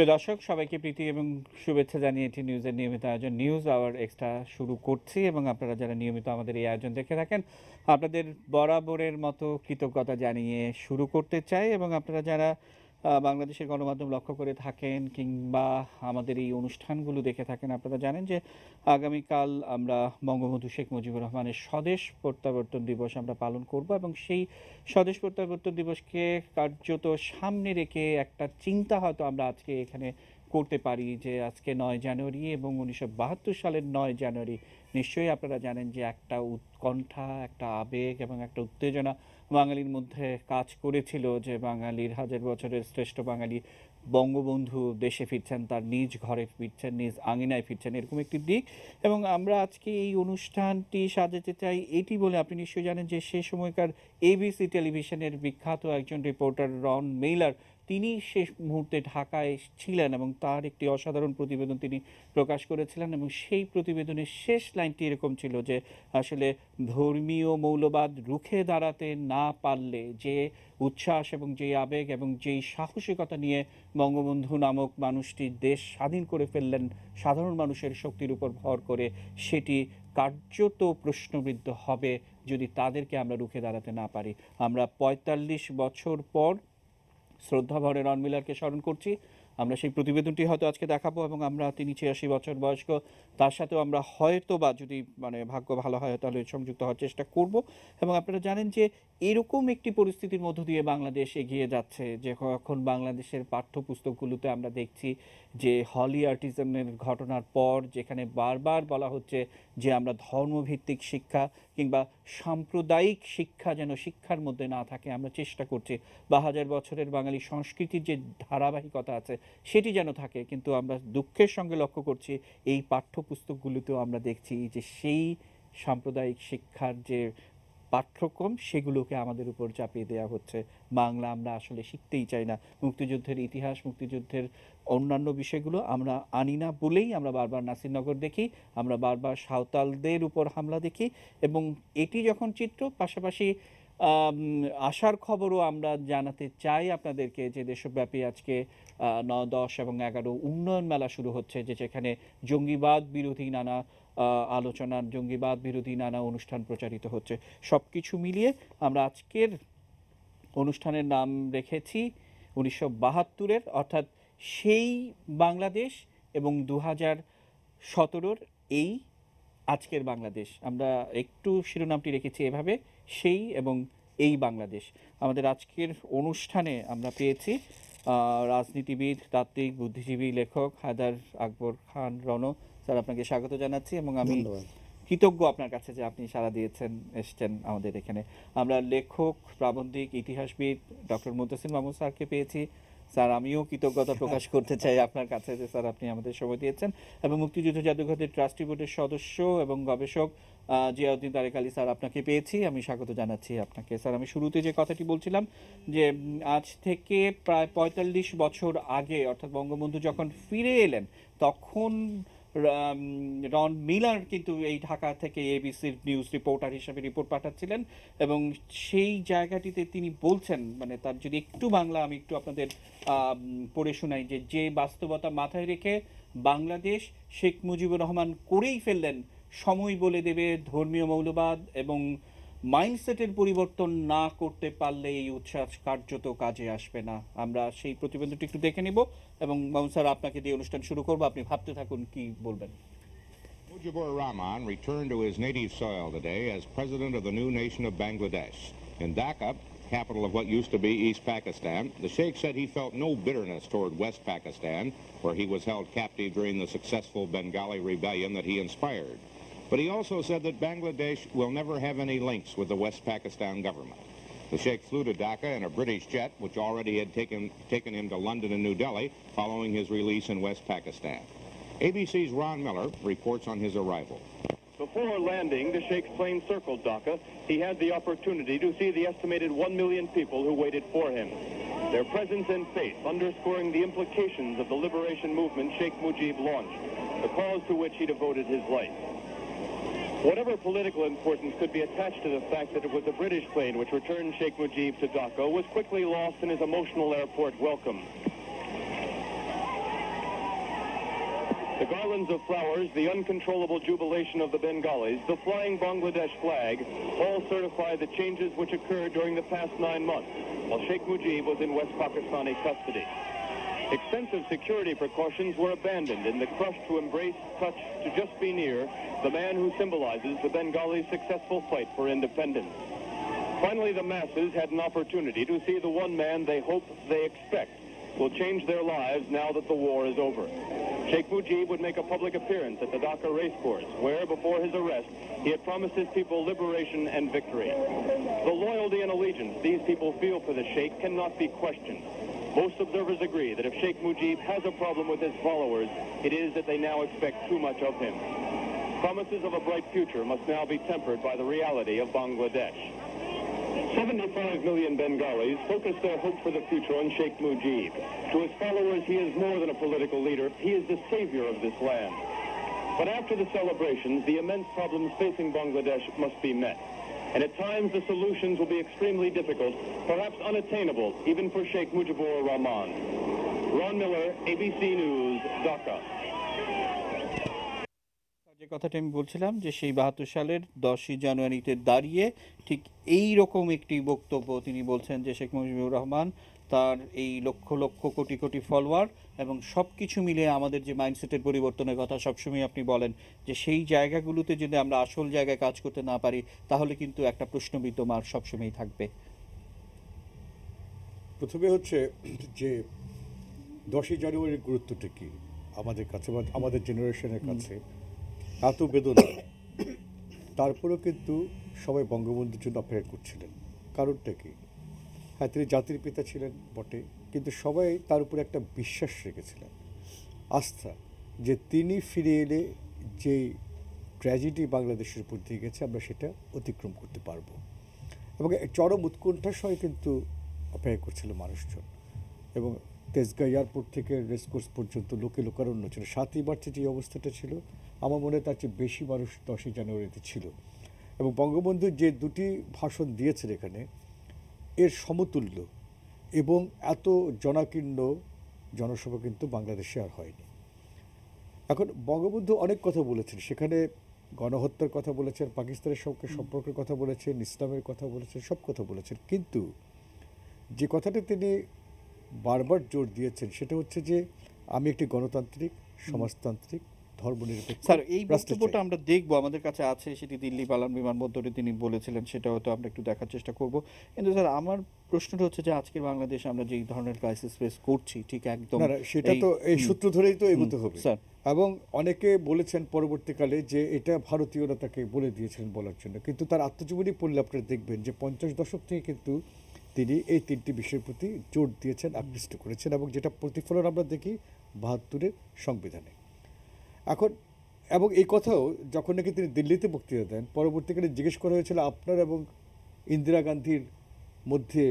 প্রিয় দর্শক, সবাইকে প্রীতি এবং শুভেচ্ছা জানিয়ে এটি নিউজের নিয়মিত আয়োজন নিউজ আওয়ার এক্সট্রা শুরু করছি। এবং আপনারা যারা নিয়মিত আমাদের এই আয়োজন দেখে থাকেন, আপনাদের বরাবরের মতো কৃতজ্ঞতা জানিয়ে শুরু করতে চাই। এবং আপনারা যারা বাংলাদেশের গণমাধ্যম লক্ষ্য করে থাকেন কিংবা আমাদের এই অনুষ্ঠানগুলো দেখে থাকেন, আপনারা জানেন যে আগামীকাল আমরা বঙ্গবন্ধু শেখ মুজিবুর রহমানের স্বদেশ প্রত্যাবর্তন দিবস আমরা পালন করব। এবং সেই স্বদেশ প্রত্যাবর্তন দিবসকে কার্যত সামনে রেখে একটা চিন্তা হয়তো আমরা আজকে এখানে করতে পারি যে আজকে 9 জানুয়ারি এবং 1972 সালের 9 জানুয়ারি নিশ্চয়ই আপনারা জানেন যে একটা উৎকণ্ঠা, একটা আবেগ এবং একটা উত্তেজনা বাঙালির মধ্যে কাজ করেছিল যে বাঙালির হাজার বছরের শ্রেষ্ঠ বাঙালি বঙ্গবন্ধু দেশে ফিরছেন, তার নিজ ঘরে ফিরছেন, নিজ আঙিনায় ফিরছেন, এরকম একটি দিক। এবং আমরা আজকে এই অনুষ্ঠানটি সাজাতে চাই এটি বলে, আপনি নিশ্চয়ই জানেন যে সে সময়কার এবিসি টেলিভিশনের বিখ্যাত একজন রিপোর্টার রন মেইলার, তিনি শেষ মুহূর্তে ঢাকায় ছিলেন এবং তার একটি অসাধারণ প্রতিবেদন তিনি প্রকাশ করেছিলেন। এবং সেই প্রতিবেদনের শেষ লাইনটি এরকম ছিল যে আসলে ধর্মীয় মৌলবাদ রুখে দাঁড়াতে না পারলে যে উচ্ছ্বাস এবং যেই আবেগ এবং যেই সাহসিকতা নিয়ে বঙ্গবন্ধু নামক মানুষটি দেশ স্বাধীন করে ফেললেন সাধারণ মানুষের শক্তির উপর ভর করে, সেটি কার্যত প্রশ্নবিদ্ধ হবে যদি তাদেরকে আমরা রুখে দাঁড়াতে না পারি। আমরা ৪৫ বছর পর শ্রদ্ধাভরে রন মিলারকে স্মরণ করছি। আমরা সেই প্রতিবেদনটি হয়তো আজকে দেখাবো এবং আমরা তিনি ৮৬ বছর বয়স্ক, তার সাথেও আমরা হয়তো বা যদি ভাগ্য ভালো হয় তাহলে সংযুক্ত হওয়ার চেষ্টা করব। এবং আপনারা জানেন যে এরকম একটি পরিস্থিতির মধ্য দিয়ে বাংলাদেশ এগিয়ে যাচ্ছে যে এখন বাংলাদেশের পাঠ্যপুস্তকগুলোতে আমরা দেখছি যে হলি আর্টিজানের ঘটনার পর যেখানে বারবার বলা হচ্ছে যে আমরা ধর্মভিত্তিক শিক্ষা কিংবা সাম্প্রদায়িক শিক্ষা যেন শিক্ষার মধ্যে না থাকে, আমরা চেষ্টা করছি বা হাজার বছরের বাঙালি সংস্কৃতির যে ধারাবাহিকতা আছে সেটি যেন থাকে। কিন্তু আমরা দুঃখের সঙ্গে লক্ষ্য করছি এই পাঠ্যপুস্তকগুলোতেও আমরা দেখছি যে সেই সাম্প্রদায়িক শিক্ষার যে পাঠ্যক্রম সেগুলোকে আমাদের উপর চাপিয়ে দেওয়া হচ্ছে। বাংলা আমরা আসলে শিখতেই চাই না, মুক্তিযুদ্ধের ইতিহাস, মুক্তিযুদ্ধের অন্যান্য বিষয়গুলো আমরা আনি না বলেই আমরা বারবার নাসিরনগর দেখি, আমরা বারবার সাঁওতালদের উপর হামলা দেখি। এবং এটি যখন চিত্র, পাশাপাশি আশার খবরও আমরা জানাতে চাই আপনাদেরকে যে দেশব্যাপী আজকে ৯, ১০ এবং ১১ উন্নয়ন মেলা শুরু হচ্ছে, যে যেখানে জঙ্গিবাদ বিরোধী নানা আলোচনার, জঙ্গিবাদ বিরোধী নানা অনুষ্ঠান প্রচারিত হচ্ছে। সব কিছু মিলিয়ে আমরা আজকের অনুষ্ঠানের নাম রেখেছি 1972-এর, অর্থাৎ সেই বাংলাদেশ এবং 2017-র এই আজকের বাংলাদেশ। আমরা একটু শিরোনামটি রেখেছি এভাবে, সেই এবং এই বাংলাদেশ। আমাদের আজকের অনুষ্ঠানে আমরা পেয়েছি রাজনীতিবিদ, তাত্ত্বিক, বুদ্ধিজীবী, লেখক হায়দার আকবর খান রণ। স্যার, আপনাকে স্বাগত জানাচ্ছি এবং আমি কৃতজ্ঞ আপনার কাছে যে আপনি সাড়া দিয়েছেন, এসছেন আমাদের এখানে। আমরা লেখক, প্রাবন্ধিক, ইতিহাসবিদ ডক্টর মুতাসিম মাহমুদ স্যারকে পেয়েছি। স্যার, আমিও কৃতজ্ঞতা প্রকাশ করতে চাই আপনার কাছে যে স্যার আপনি আমাদের সময় দিয়েছেন। এবং মুক্তিযুদ্ধ জাদুঘরের ট্রাস্টি বোর্ডের সদস্য এবং গবেষক জিয়াউদ্দিন তারেক আলী স্যার, আপনাকে পেয়েছি, আমি স্বাগত জানাচ্ছি আপনাকে। স্যার, আমি শুরুতে যে কথাটি বলছিলাম যে আজ থেকে প্রায় ৪৫ বছর আগে, অর্থাৎ বঙ্গবন্ধু যখন ফিরে এলেন তখন রন মিলার কিন্তু এই ঢাকা থেকে এবিসির নিউজ রিপোর্টার হিসেবে রিপোর্ট পাঠাচ্ছিলেন। এবং সেই জায়গাটিতে তিনি বলছেন, মানে তার যদি একটু বাংলা আমি একটু আপনাদের পড়ে শোনাই, যে যে বাস্তবতা মাথায় রেখে বাংলাদেশ শেখ মুজিবুর রহমান করেই ফেললেন, সময় বলে দেবে ধর্মীয় মৌলবাদ এবং মাইন্ডসেটের পরিবর্তন না করতে পারলে এই উচ্ছ্বাস কার্যত কাজে আসবে না। আমরা সেই প্রতিবেদনটি একটু দেখে নিব এবং মামুন স্যার আপনাকে দিয়ে অনুষ্ঠান শুরু করবো, আপনি ভাবতে থাকুন কি বলবেন। Mujibur Rahman returned to his native soil today as president of the new nation of Bangladesh. In Dhaka, capital of what used to be East Pakistan, the Sheikh said he felt no bitterness toward West Pakistan, where he was held captive during the successful Bengali rebellion that he inspired. But he also said that Bangladesh will never have any links with the West Pakistan government. The Sheikh flew to Dhaka in a British jet, which already had taken him to London and New Delhi following his release in West Pakistan. ABC's Ron Miller reports on his arrival. Before landing, the Sheikh's plane circled Dhaka. He had the opportunity to see the estimated 1 million people who waited for him. Their presence and faith underscoring the implications of the liberation movement Sheikh Mujib launched, the cause to which he devoted his life. Whatever political importance could be attached to the fact that it was a British plane which returned Sheikh Mujib to Dhaka was quickly lost in his emotional airport welcome. The garlands of flowers, the uncontrollable jubilation of the Bengalis, the flying Bangladesh flag, all certify the changes which occurred during the past 9 months while Sheikh Mujib was in West Pakistani custody. Extensive security precautions were abandoned in the crush to embrace, touch, to just be near the man who symbolizes the Bengali successful fight for independence. Finally, the masses had an opportunity to see the one man they hope, they expect, will change their lives now that the war is over. Sheikh Mujib would make a public appearance at the Dhaka racecourse, where, before his arrest, he had promised his people liberation and victory. The loyalty and allegiance these people feel for the Sheikh cannot be questioned. Most observers agree that if Sheikh Mujib has a problem with his followers, it is that they now expect too much of him. Promises of a bright future must now be tempered by the reality of Bangladesh. 75 million Bengalis focus their hope for the future on Sheikh Mujib. To his followers, he is more than a political leader. He is the savior of this land. But after the celebrations, the immense problems facing Bangladesh must be met. And at times, the solutions will be extremely difficult, perhaps unattainable, even for Sheikh Mujibur Rahman. Ron Miller, ABC News, Dhaka. যে কথাটা আমি বলছিলাম যে সেই ৭২ সালের 10ই জানুয়ারিতে দাঁড়িয়ে ঠিক এই রকম একটি বক্তব্য তিনি বলছেন যে শেখ মুজিবুর রহমান তার এই লক্ষ লক্ষ কোটি কোটি ফলোয়ার এবং সব কিছু মিলে আমাদের যে মাইন্ডসেটের পরিবর্তনের কথা সবসময় আপনি বলেন যে সেই জায়গাগুলোতে যদি আমরা আসল জায়গায় কাজ করতে না পারি তাহলে কিন্তু একটা প্রশ্নবিদ্ধ মার্ক সবসময়ই থাকবে। প্রথমে হচ্ছে যে 10ই জানুয়ারির গুরুত্বটা কি আমাদের কাছে বা আমাদের জেনারেশনের কাছে, এত বেদনা, তারপরেও কিন্তু সবাই বঙ্গবন্ধুর জন্য অপেক্ষা করছিলেন। কারণটা কি? হ্যাঁ, তিনি জাতির পিতা ছিলেন বটে, কিন্তু সবাই তার উপরে একটা বিশ্বাস রেখেছিলেন, আস্থা, যে তিনি ফিরে এলে যে ট্র্যাজেডি বাংলাদেশের উপর দিয়ে গেছে আমরা সেটা অতিক্রম করতে পারবো। এবং চরম উৎকণ্ঠার সঙ্গে কিন্তু অপেক্ষা করছিল মানুষজন। এবং তেজগাঁ এয়ারপোর্ট থেকে রেসকোর্স পর্যন্ত লোকে লোকারণ্য ছিল। 7ই মার্চে যে অবস্থাটা ছিল আমার মনে হয় তার চেয়ে বেশি মানুষ 10ই জানুয়ারিতে ছিল। এবং বঙ্গবন্ধু যে দুটি ভাষণ দিয়েছেন এখানে এর সমতুল্য এবং এত জনাকীর্ণ জনসভা কিন্তু বাংলাদেশে আর হয়নি। এখন বঙ্গবন্ধু অনেক কথা বলেছেন, সেখানে গণহত্যার কথা বলেছেন, পাকিস্তানের সঙ্গে সম্পর্কের কথা বলেছেন, ইসলামের কথা বলেছেন, সব কথা বলেছেন, কিন্তু যে কথাটা তিনি বারবার জোর দিয়েছেন সেটা হচ্ছে যে আমি একটি গণতান্ত্রিক, সমাজতান্ত্রিক, ধর্মনিরপেক্ষ স্যার এই রাষ্ট্র বক্তব্যটা চাই। আমরা দেখবো, আমাদের কাছে আছে, সেটি দিল্লি পালান বিমানবন্দরে তিনি বলেছিলেন, সেটা হয়তো আমরা একটু দেখার চেষ্টা করব। কিন্তু স্যার আমার প্রশ্নটা হচ্ছে যে আজকের বাংলাদেশে আমরা যে ধরনের ক্রাইসিস ফেস করছি ঠিক একদম না, সেটা তো এই সূত্র ধরেই তো এগোতে হবে। স্যার এবং অনেকে বলেছেন পরবর্তীকালে যে এটা ভারতীয়রা তাকে বলে দিয়েছিলেন বলার জন্য, কিন্তু তার আত্মজীবনী পড়লে আপনারা দেখবেন যে 50 দশক থেকে কিন্তু তিনি এই 3টি বিষয়ের প্রতি জোর দিয়েছেন, আকৃষ্ট করেছেন, এবং যেটা প্রতিফলন আমরা দেখি 72-এর সংবিধানে। এখন এবং এই কথাও যখন নাকি তিনি দিল্লিতে বক্তৃতা দেন, পরবর্তীকালে জিজ্ঞেস করা হয়েছিল আপনার এবং ইন্দিরা গান্ধীর মধ্যে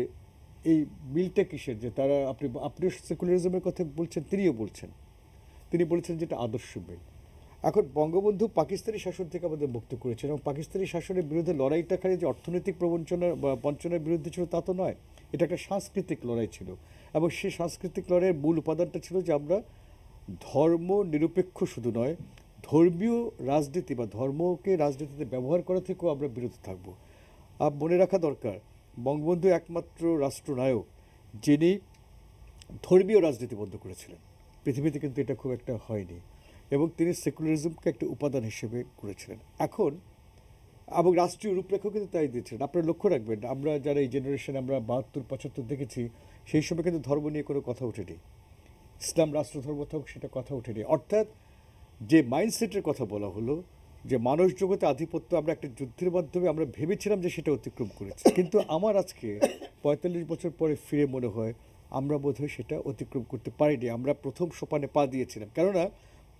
এই মিলটা কিসের, যে তারা আপনিও সেকুলারিজমের কথা বলছেন, তিনিও বলছেন, তিনি বলেছেন যে এটা আদর্শ মিল। এখন বঙ্গবন্ধু পাকিস্তানি শাসন থেকে আমাদের মুক্ত করেছেন এবং পাকিস্তানি শাসনের বিরুদ্ধে লড়াইটা খালি যে অর্থনৈতিক প্রবঞ্চনা বা বঞ্চনার বিরুদ্ধে ছিল তা তো নয়, এটা একটা সাংস্কৃতিক লড়াই ছিল। এবং সেই সাংস্কৃতিক লড়াইয়ের মূল উপাদানটা ছিল যে আমরা ধর্ম নিরপেক্ষ শুধু নয়, ধর্মীয় রাজনীতি বা ধর্মকে রাজনীতিতে ব্যবহার করা থেকেও আমরা বিরত থাকব। মনে রাখা দরকার বঙ্গবন্ধু একমাত্র রাষ্ট্রনায়ক যিনি ধর্মীয় রাজনীতি বন্ধ করেছিলেন। পৃথিবীতে কিন্তু এটা খুব একটা হয়নি, এবং তিনি সেকুলারিজমকে একটা উপাদান হিসেবে করেছিলেন। এখন এবং রাষ্ট্রীয় রূপরেখা কিন্তু তাই দিয়েছিলেন। আপনারা লক্ষ্য রাখবেন, আমরা যারা এই জেনারেশন আমরা 72-75 দেখেছি, সেই সময় কিন্তু ধর্ম নিয়ে কোনো কথা ওঠেনি, ইসলাম রাষ্ট্রধর্ম থাকুক সেটা কথা ওঠেনি। অর্থাৎ যে মাইন্ডসেটের কথা বলা হলো যে মানুষ জগতে আধিপত্য আমরা একটা যুদ্ধের মাধ্যমে আমরা ভেবেছিলাম যে সেটা অতিক্রম করেছি, কিন্তু আমার আজকে 45 বছর পরে ফিরে মনে হয় আমরা বোধহয় সেটা অতিক্রম করতে পারিনি। আমরা প্রথম সোপানে পা দিয়েছিলাম, কেননা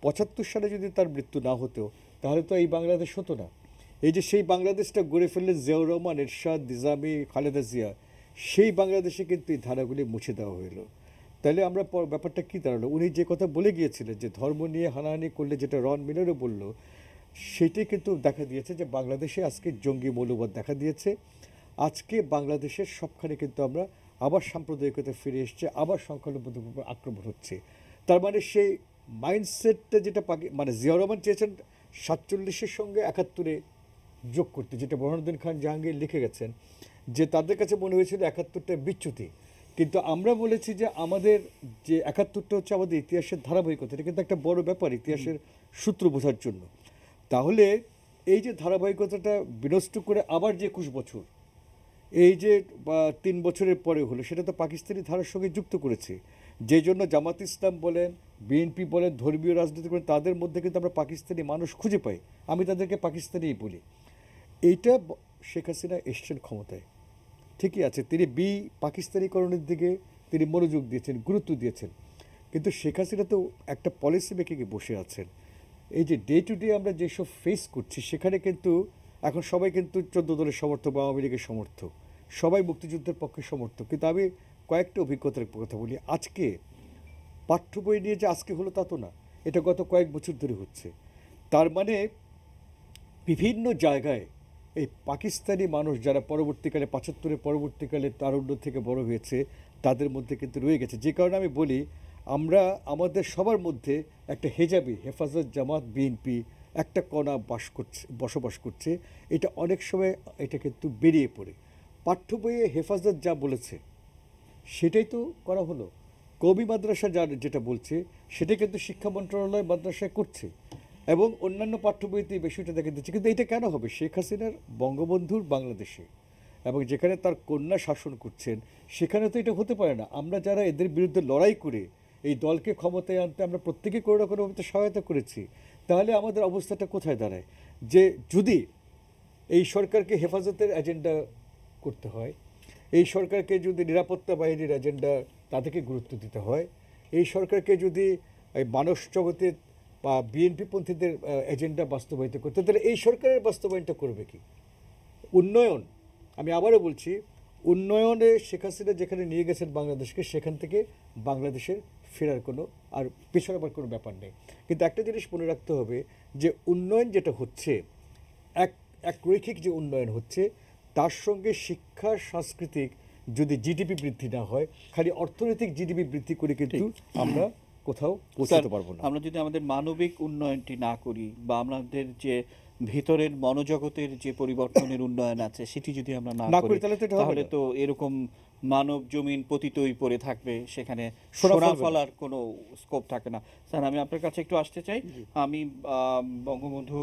75 সালে যদি তার মৃত্যু না হতো তাহলে তো এই বাংলাদেশ হতো না। এই যে সেই বাংলাদেশটা গড়ে ফেললেন জিয়াউর রহমান, এরশাদ, নিজামী, খালেদা জিয়া, সেই বাংলাদেশে কিন্তু এই ধারাগুলি মুছে দেওয়া হলো। তাহলে আমরা ব্যাপারটা কী দাঁড়ালো, উনি যে কথা বলে গিয়েছিলেন যে ধর্ম নিয়ে হানাহানি করলে, যেটা রন মিলারও বলল, সেটাই কিন্তু দেখা দিয়েছে যে বাংলাদেশে আজকে জঙ্গি মৌলবাদ দেখা দিয়েছে। আজকে বাংলাদেশের সবখানে কিন্তু আমরা আবার সাম্প্রদায়িকতা ফিরে এসছে, আবার সংখ্যালঘুদের উপর আক্রমণ হচ্ছে। তার মানে সেই মাইন্ডসেটটা যেটা মানে জিয়াউর রহমান চেয়েছেন 47-এর সঙ্গে 71-এ যোগ করতে, যেটা বুরহানুদ্দিন খান জাহাঙ্গীর লিখে গেছেন, যে তাদের কাছে মনে হয়েছিল 71টা বিচ্যুতি। কিন্তু আমরা বলেছি যে আমাদের যে 71টা হচ্ছে আমাদের ইতিহাসের ধারাবাহিকতা, এটা কিন্তু একটা বড় ব্যাপার ইতিহাসের সূত্র বোঝার জন্য। তাহলে এই যে ধারাবাহিকতাটা বিনষ্ট করে আবার যে 21 বছর, এই যে 3 বছরের পরে হলো, সেটা তো পাকিস্তানি ধারার সঙ্গে যুক্ত করেছে। যে জন্য জামাত ইসলাম বলেন, বিএনপি বলেন, ধর্মীয় রাজনীতি করেন, তাদের মধ্যে কিন্তু আমরা পাকিস্তানি মানুষ খুঁজে পাই। আমি তাদেরকে পাকিস্তানিই বলি। এইটা শেখ হাসিনা এসছেন ক্ষমতায়, ঠিকই আছে, তিনি পাকিস্তানিকরণের দিকে তিনি মনোযোগ দিয়েছেন, গুরুত্ব দিয়েছেন। কিন্তু শেখ হাসিনা তো একটা পলিসি মেকিংয়ে বসে আছেন। এই যে ডে টু ডে আমরা যেসব ফেস করছি, সেখানে কিন্তু এখন সবাই কিন্তু 14 দলের সমর্থক বা আওয়ামী লীগের সমর্থক, সবাই মুক্তিযুদ্ধের পক্ষে সমর্থক। কিন্তু আমি কয়েকটা অভিজ্ঞতার কথা বলি। আজকে পাঠ্য বই নিয়ে যে আজকে হলো তা তো না, এটা গত কয়েক বছর ধরে হচ্ছে। তার মানে বিভিন্ন জায়গায় এই পাকিস্তানি মানুষ যারা পরবর্তীকালে 75-এর পরবর্তীকালে তারুণ্য থেকে বড় হয়েছে, তাদের মধ্যে কিন্তু রয়ে গেছে। যে কারণে আমি বলি, আমরা আমাদের সবার মধ্যে একটা হেজাবি হেফাজত জামাত বিএনপি একটা কণা বসবাস করছে। এটা অনেক সময় এটা কিন্তু বেরিয়ে পড়ে। পাঠ্য বইয়ে হেফাজত যা বলেছে সেটাই তো করা হলো। কওমি মাদ্রাসা যেটা বলছে সেটা কিন্তু শিক্ষা মন্ত্রণালয় মাদ্রাসায় করছে, এবং অন্যান্য পাঠ্য বইতে এই বিষয়টা দেখা দিচ্ছে। কিন্তু এটা কেন হবে? শেখ হাসিনার বঙ্গবন্ধুর বাংলাদেশে এবং যেখানে তার কন্যা শাসন করছেন, সেখানে তো এটা হতে পারে না। আমরা যারা এদের বিরুদ্ধে লড়াই করে এই দলকে ক্ষমতায় আনতে আমরা প্রত্যেকে কোনো না কোনোভাবে সহায়তা করেছি, তাহলে আমাদের অবস্থাটা কোথায় দাঁড়ায়? যে যদি এই সরকারকে হেফাজতের এজেন্ডা করতে হয়, এই সরকারকে যদি নিরাপত্তা বাহিনীর এজেন্ডা তাদেরকে গুরুত্ব দিতে হয়, এই সরকারকে যদি এই মানস জগতের বা বিএনপি পন্থীদের এজেন্ডা বাস্তবায়িত করতে, তাহলে এই সরকারের বাস্তবায়নটা করবে কি? উন্নয়ন, আমি আবারও বলছি, উন্নয়নে শেখ হাসিনা যেখানে নিয়ে গেছেন বাংলাদেশকে, সেখান থেকে বাংলাদেশের ফেরার কোনো আর পিছাবার কোনো ব্যাপার নেই। কিন্তু একটা জিনিস মনে রাখতে হবে যে উন্নয়ন যেটা হচ্ছে, এক রৈখিক যে উন্নয়ন হচ্ছে, তার সঙ্গে শিক্ষা সাংস্কৃতিক যদি জিডিপি বৃদ্ধি না হয়, খালি অর্থনৈতিক জিডিপি বৃদ্ধি করে কিন্তু আমরা কোথাও পৌঁছাতে পারবো না। আমরা যদি আমাদের মানবিক উন্নয়নটি না করি, বা আমাদের যে ভিতরের মনোজগতের যে পরিবর্তনের উন্নয়ন আছে সেটি যদি আমরা না করি, তাহলে তো এরকম মানব জমিন পতিতই পড়ে থাকবে, সেখানে সোনা ফলার কোনো স্কোপ থাকে না। স্যার, আমি আপনার কাছে একটু আসতে চাই। আমি বঙ্গবন্ধু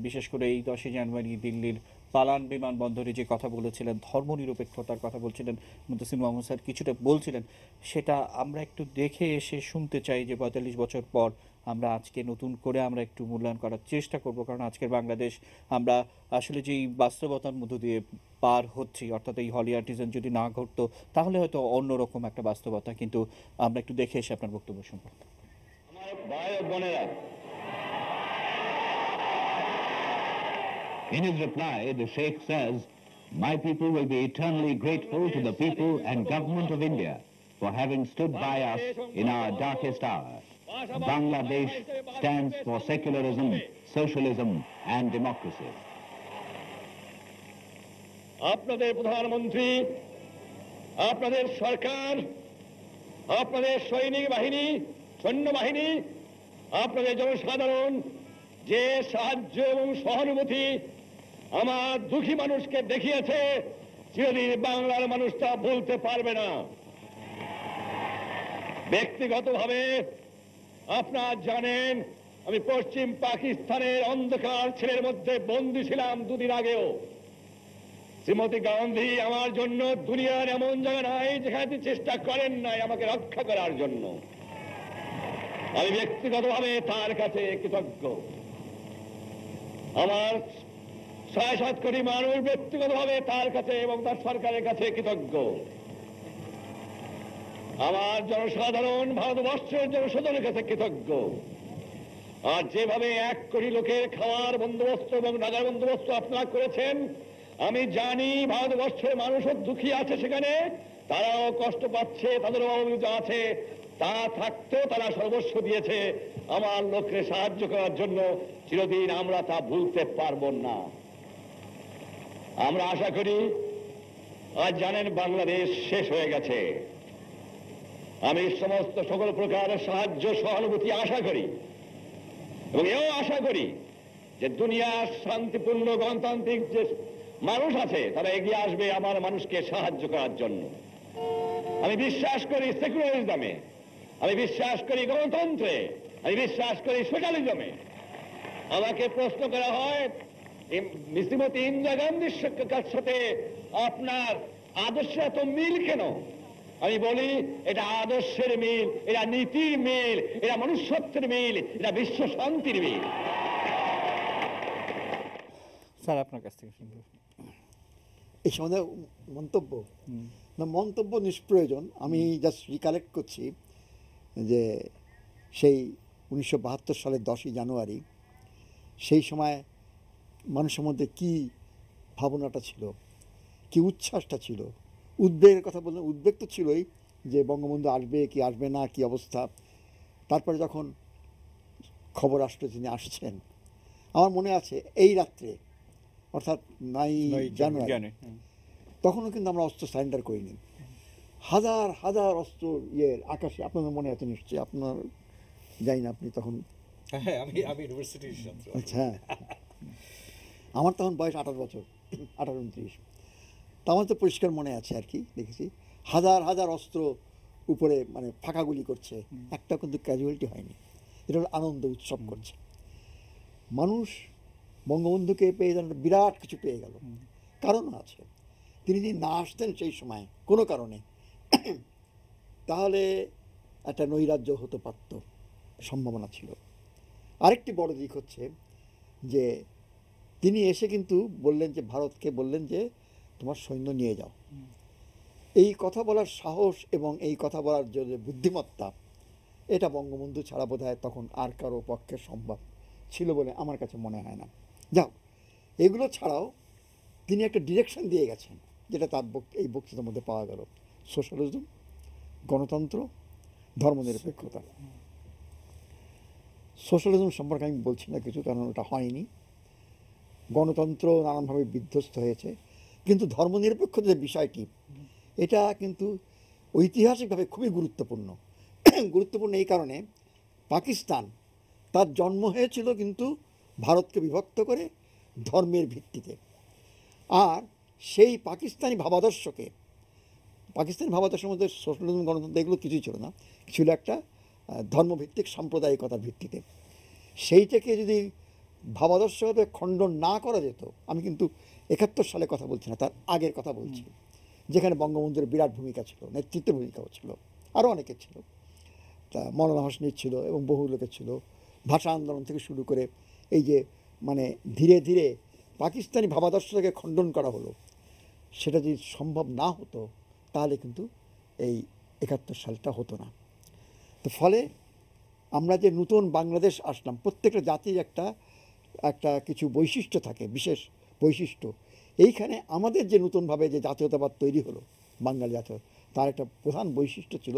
বিশেষ করে এই 10ই জানুয়ারি দিল্লির পালান বিমানবন্দরে যে কথা বলেছিলেন, ধর্মনিরপেক্ষতার কথা বলছিলেন, মুহতাসিম মাহমুদ স্যার কিছুটা বলছিলেন, সেটা আমরা একটু দেখে এসে শুনতে চাই যে 45 বছর পর আমরা আজকে নতুন করে আমরা একটু মূল্যায়ন করার চেষ্টা করব। কারণ আজকের বাংলাদেশ আমরা আসলে যেই বাস্তবতার মধ্য দিয়ে পার হচ্ছি, অর্থাৎ এই হলি আর্টিজান যদি না ঘটতো তাহলে হয়তো অন্যরকম একটা বাস্তবতা। কিন্তু আমরা একটু দেখে এসে আপনার বক্তব্য শুনবো। আমার ভাই ও বোনেরা, in his reply, the Sheikh says, "My people will be eternally grateful to the people and government of India for having stood by us in our darkest hour. Bangladesh stands for secularism, socialism and democracy." আপনাদের প্রধানমন্ত্রী, আপনাদের সরকার, আপনাদের সৈনিক বাহিনী, সৈন্যবাহিনী, আপনাদের জনসাধারণ যে সাহায্য এবং সহানুভূতি আমার দুঃখী মানুষকে দেখিয়েছে, চিরদিন বাংলার মানুষ তা ভুলতে পারবে না। ব্যক্তিগতভাবে আপনারা জানেন, আমি পশ্চিম পাকিস্তানের অন্ধকার ছেলের মধ্যে বন্দী ছিলাম 2 দিন আগেও। শ্রীমতী গান্ধী আমার জন্য দুনিয়ার এমন জায়গা নাই যেখানে চেষ্টা করেন নাই আমাকে রক্ষা করার জন্য। আমি ব্যক্তিগতভাবে তার কাছে কৃতজ্ঞ। আমার 6-7 কোটি মানুষ ব্যক্তিগতভাবে তার কাছে এবং তার সরকারের কাছে কৃতজ্ঞ। আমার জনসাধারণ, ভারতবর্ষের জনসাধারণের কাছে কৃতজ্ঞ। আর যেভাবে 1 কোটি লোকের খাওয়ার বন্দোবস্ত এবং রাজার বন্দোবস্ত আপনারা করেছেন, আমি জানি ভারতবর্ষের মানুষও দুঃখী আছে, সেখানে তারাও কষ্ট পাচ্ছে, তাদেরও অভিযোগ আছে। তা থাকতেও তারা সর্বস্ব দিয়েছে আমার লোককে সাহায্য করার জন্য। চিরদিন আমরা তা ভুলতে পারবো না। আমরা আশা করি, আজ জানেন বাংলাদেশ শেষ হয়ে গেছে। আমি সমস্ত সকল প্রকারের সাহায্য সহানুভূতি আশা করি এবং এও আশা করি যে দুনিয়ার শান্তিপূর্ণ গণতান্ত্রিক যে মানুষ আছে তারা এগিয়ে আসবে আমার মানুষকে সাহায্য করার জন্য। আমি বিশ্বাস করি সেকুলারিজমে, আমি বিশ্বাস করি গণতন্ত্রে, আমি বিশ্বাস করি সোশ্যালিজমে। আমাকে প্রশ্ন করা হয় শ্রীমতী ইন্দিরা গান্ধীর সাথে আপনার আদর্শ এত মিল কেন? আমি বলি এটা আদর্শের মিল, এটা নীতির মিল, এটা মনুষ্যত্বের মিল, এটা বিশ্ব শান্তির মিল। স্যার আপনার কাছ থেকে শুনবো। এই সম্বন্ধে মন্তব্য না, মন্তব্য নিষ্প্রয়োজন। আমি জাস্ট রিকালেক্ট করছি যে সেই 1972 সালের 10ই জানুয়ারি সেই সময় মানুষের মধ্যে কী ভাবনাটা ছিল, কি উচ্ছ্বাসটা ছিল, উদ্বেগের কথা বললেন। উদ্বেগ তো ছিলই যে বঙ্গবন্ধু আসবে কি আসবে না, কি অবস্থা। তারপরে যখন খবর আসলো তিনি আসছেন, আমার মনে আছে এই রাত্রে অর্থাৎ 9 জানুয়ারি, তখনও কিন্তু আমরা অস্ত্র সারেন্ডার করিনি। হাজার হাজার অস্ত্র আকাশে, আপনাদের মনে আছে নিশ্চয়ই, আপনার যাই না আপনি তখন। হ্যাঁ, আমি ইউনিভার্সিটির ছাত্র। আচ্ছা, আমার তখন বয়স 28 বছর, 28-29। তা আমার তো পরিষ্কার মনে আছে আর কি, দেখেছি হাজার হাজার অস্ত্র উপরে মানে ফাঁকা গুলি করছে, একটা কিন্তু ক্যাজুয়ালিটি হয়নি। এটা হলো আনন্দ উৎসব করছে মানুষ। বঙ্গবন্ধুকে পেয়ে যেন বিরাট কিছু পেয়ে গেল। কারণ আছে, তিনি যদি না আসতেন সেই সময় কোনো কারণে, তাহলে একটা নৈরাজ্য হতে পারত, সম্ভাবনা ছিল। আরেকটি বড় দিক হচ্ছে যে তিনি এসে কিন্তু বললেন যে, ভারতকে বললেন যে তোমার সৈন্য নিয়ে যাও। এই কথা বলার সাহস এবং এই কথা বলার যে বুদ্ধিমত্তা, এটা বঙ্গবন্ধু ছাড়া বোধহয় তখন আর কারো পক্ষে সম্ভব ছিল বলে আমার কাছে মনে হয় না। যাও, এগুলো ছাড়াও তিনি একটা ডিরেকশন দিয়ে গেছেন, যেটা তার এই বক্তৃতার মধ্যে পাওয়া গেল। সোশ্যালিজম, গণতন্ত্র, ধর্মনিরপেক্ষতা। সোশ্যালিজম সম্পর্কে আমি বলছি না কিছু, কারণ ওটা হয়নি। গণতন্ত্র নানানভাবে বিধ্বস্ত হয়েছে, কিন্তু ধর্মনিরপেক্ষতা যে বিষয়টি, এটা কিন্তু ঐতিহাসিকভাবে খুবই গুরুত্বপূর্ণ। গুরুত্বপূর্ণ এই কারণে, পাকিস্তান তার জন্ম হয়েছিল কিন্তু ভারতকে বিভক্ত করে ধর্মের ভিত্তিতে। আর সেই পাকিস্তানি ভাবাদর্শকে, পাকিস্তানি ভাবাদর্শের মধ্যে সোশ্যালিজম, গণতন্ত্র এগুলো কিছুই ছিল না, ছিল একটা ধর্মভিত্তিক সাম্প্রদায়িকতার ভিত্তিতে। সেইটাকে যদি ভাবাদর্শভাবে খণ্ডন না করা যেত, আমি কিন্তু 71 সালে কথা বলছি না, তার আগের কথা বলছি, যেখানে বঙ্গবন্ধুর বিরাট ভূমিকা ছিল, নেতৃত্বের ভূমিকাও ছিল, আরও অনেকের ছিল। তা মৌলানা হোসেনির ছিল এবং বহু লোকের ছিল। ভাষা আন্দোলন থেকে শুরু করে এই যে মানে ধীরে ধীরে পাকিস্তানি ভাবাদর্শকে খণ্ডন করা হলো, সেটা যদি সম্ভব না হতো তাহলে কিন্তু এই 71 সালটা হতো না। তো ফলে আমরা যে নতুন বাংলাদেশ আসলাম, প্রত্যেকটা জাতির একটা একটা কিছু বৈশিষ্ট্য থাকে, বিশেষ বৈশিষ্ট্য। এইখানে আমাদের যে নতুনভাবে যে জাতীয়তাবাদ তৈরি হলো, বাঙালি জাতীয়, তার একটা প্রধান বৈশিষ্ট্য ছিল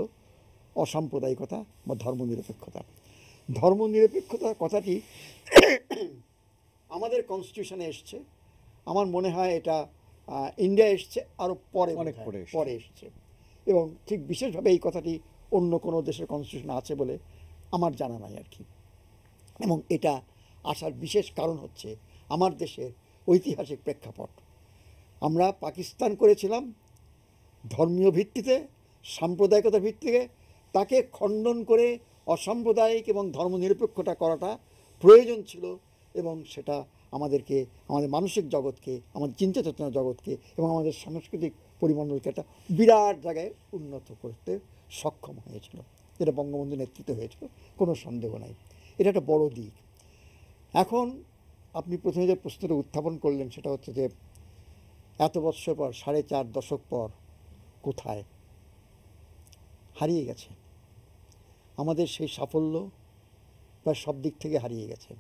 অসাম্প্রদায়িকতা বা ধর্মনিরপেক্ষতা। ধর্মনিরপেক্ষতা কথাটি আমাদের কনস্টিটিউশনে এসছে, আমার মনে হয় এটা ইন্ডিয়া এসছে আরও পরে, অনেক পরে এসছে। এবং ঠিক বিশেষভাবে এই কথাটি অন্য কোনো দেশের কনস্টিটিউশনে আছে বলে আমার জানা নাই আর কি। এবং এটা আসার বিশেষ কারণ হচ্ছে আমার দেশের ঐতিহাসিক প্রেক্ষাপট। আমরা পাকিস্তান করেছিলাম ধর্মীয় ভিত্তিতে, সাম্প্রদায়িকতার ভিত্তিতে, তাকে খণ্ডন করে অসাম্প্রদায়িক এবং ধর্মনিরপেক্ষতা করাটা প্রয়োজন ছিল। এবং সেটা আমাদেরকে, আমাদের মানসিক জগৎকে, আমাদের চিন্তা চেতনা জগৎকে এবং আমাদের সাংস্কৃতিক পরিমণ্ডলকে একটা বিরাট জায়গায় উন্নত করতে সক্ষম হয়েছিল, যেটা বঙ্গবন্ধু নেতৃত্বে হয়েছিল, কোনো সন্দেহ নাই। এটা একটা বড় দিক। এখন আপনি প্রথমে যে প্রশ্নটা উত্থাপন করলেন, সেটা হচ্ছে যে এত বৎসর পর, 4.5 দশক পর কোথায় হারিয়ে গেছে আমাদের সেই সাফল্য, প্রায় সব দিক থেকে হারিয়ে গেছে।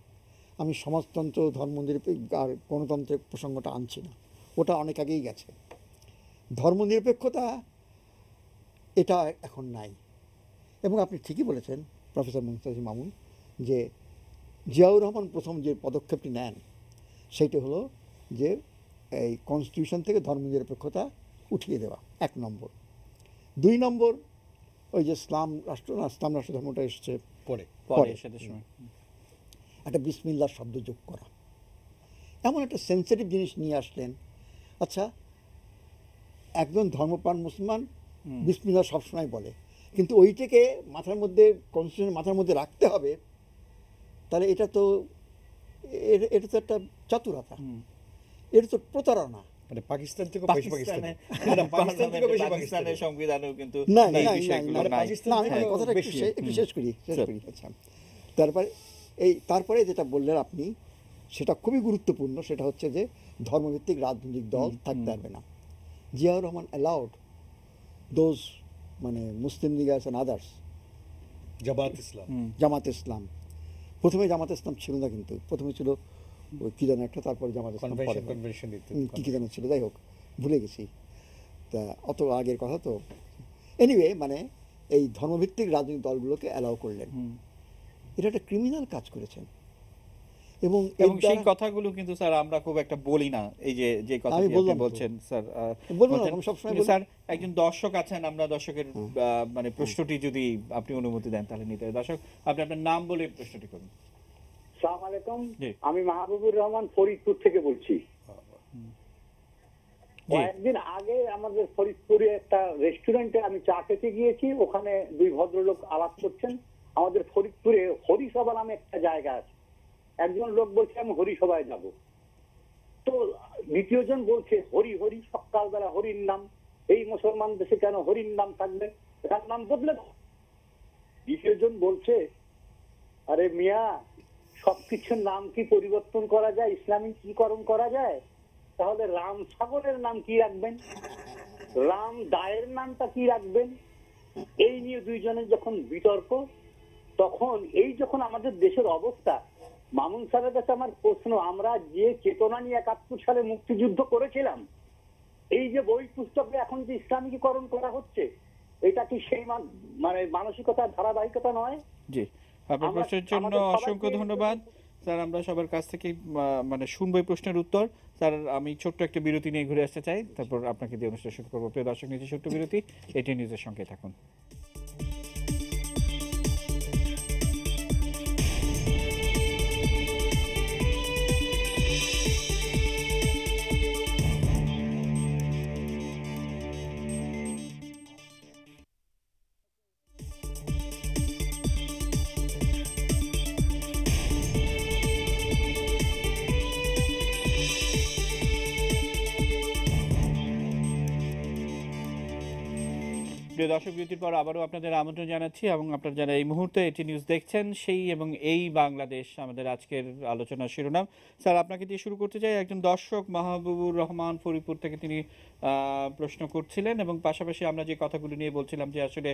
আমি সমাজতন্ত্র, ধর্মনিরপেক্ষ আর গণতন্ত্রের প্রসঙ্গটা আনছি না, ওটা অনেক আগেই গেছে। ধর্মনিরপেক্ষতা এটা এখন নাই। এবং আপনি ঠিকই বলেছেন প্রফেসর মুনতাসির মামুন, যে জিয়াউর রহমান প্রথম যে পদক্ষেপটি নেন সেইটা হলো যে এই কনস্টিটিউশন থেকে ধর্মনিরপেক্ষতা উঠিয়ে দেওয়া, 1 নম্বর। 2 নম্বর, ওই যে ইসলাম রাষ্ট্র না, ইসলাম রাষ্ট্র ধর্মটা এসছে পরে পরে সেটার সময় একটা বিসমিল্লাহ শব্দ যোগ করা, এমন একটা সেন্সিটিভ জিনিস নিয়ে আসলেন। আচ্ছা, একজন ধর্মপ্রাণ মুসলমান বিসমিল্লাহ সবসময় বলে, কিন্তু ওইটাকে মাথার মধ্যে কনস্টিটিউশন মাথার মধ্যে রাখতে হবে, তাহলে এটা তো এটা তো একটা চাতুরতা, এটা তো প্রতারণা। মানে পাকিস্তান থেকে বেশি পাকিস্তানি, পাকিস্তানের সংবিধানেও কিন্তু না না এই না, বিষয়গুলো না, নাই। না, আমি কথাটা একটু শেষ করি। আচ্ছা, তারপরে যেটা বললেন আপনি, সেটা খুবই গুরুত্বপূর্ণ, সেটা হচ্ছে যে ধর্মভিত্তিক রাজনৈতিক দল থাকতে পারবে না। জিয়াউর রহমান অ্যালাউড দোজ, মানে মুসলিম লীগ অ্যান্ড আদার্স, জামাত ইসলাম। প্রথমে জামাত ইসলাম ছিল না, কিন্তু প্রথমে ছিল ওই কি যেন একটা, তারপরে জামাত ইসলাম কি যেন ছিল, যাই হোক ভুলে গেছি, তা অত আগের কথা তো। এনিওয়ে, মানে এই ধর্মভিত্তিক রাজনৈতিক দলগুলোকে অ্যালাউ করলেন, এটা একটা ক্রিমিনাল কাজ করেছেন। এবং সেই কথাগুলো কিন্তু স্যার আমরা খুব একটা বলি না, এই যে যে কথা আমি বললাম বলছেন স্যার, বলবো না, আমি সবসময় বলি। স্যার একজন দর্শক আছেন, আমরা দর্শকের মানে প্রশ্নটি যদি আপনি অনুমতি দেন তাহলে নিতে হবে। দর্শক, আপনি আপনার নাম বলে প্রশ্নটি করুন। আসসালামু আলাইকুম, জি। আমি মাহবুবুর রহমান ফরিদপুর থেকে বলছি। কয়েকদিন আগে আমাদের ফরিদপুরে একটা রেস্টুরেন্টে আমি চা খেতে গিয়েছি, ওখানে দুই ভদ্রলোক আলাপ করছেন। আমাদের ফরিদপুরে হরিসভা নামে একটা জায়গা আছে, একজন লোক বলছে আমি হরিসভায় যাব, তো দ্বিতীয় জন বলছে হরি হরি, সকালবেলা হরির নাম, এই মুসলমান দেশে কেন হরির নাম থাকবে, তার নাম বদলে দাও। দ্বিতীয় জন বলছে আরে মিয়া, সবকিছুর নাম কি পরিবর্তন করা যায়, ইসলামিকীকরণ করা যায়? তাহলে রাম সাগরের নাম কি রাখবেন, রাম দায়ের নামটা কি রাখবেন? এই নিয়ে দুইজনের যখন বিতর্ক, তখন এই যখন আমাদের দেশের অবস্থা, মামুন স্যারের কাছে আমার প্রশ্ন, আমরা যে চেতনা নিয়ে ৭১ সালে মুক্তিযুদ্ধ করেছিলাম, এই যে বই পুস্তকে এখন যে ইসলামিকীকরণ করা হচ্ছে, এটা কি সেই মানে মানসিকতার ধারাবাহিকতা নয়? জি, আপনার প্রশ্নের জন্য অসংখ্য ধন্যবাদ স্যার। আমরা সবার কাছ থেকে মানে শুনবো এই প্রশ্নের উত্তর। স্যার, আমি ছোট্ট একটা বিরতি নিয়ে ঘুরে আসতে চাই, তারপর আপনাকে দিয়ে অনুষ্ঠান শুরু করবো। প্রিয় দর্শক, নিচে ছোট্ট বিরতি, এটি নিউজের সঙ্গে থাকুন। প্রিয় দর্শক, বিরতির পর আবারও আপনাদের আমন্ত্রণ জানাচ্ছি, এবং আপনারা যারা এই মুহূর্তে এটি নিউজ দেখছেন, সেই এবং এই বাংলাদেশ আমাদের আজকের আলোচনার শিরোনাম। স্যার, আপনাকে দিয়ে শুরু করতে চাই। একজন দর্শক মাহবুবুর রহমান ফরিদপুর থেকে তিনি প্রশ্ন করছিলেন, এবং পাশাপাশি আমরা যে কথাগুলো নিয়ে বলছিলাম যে আসলে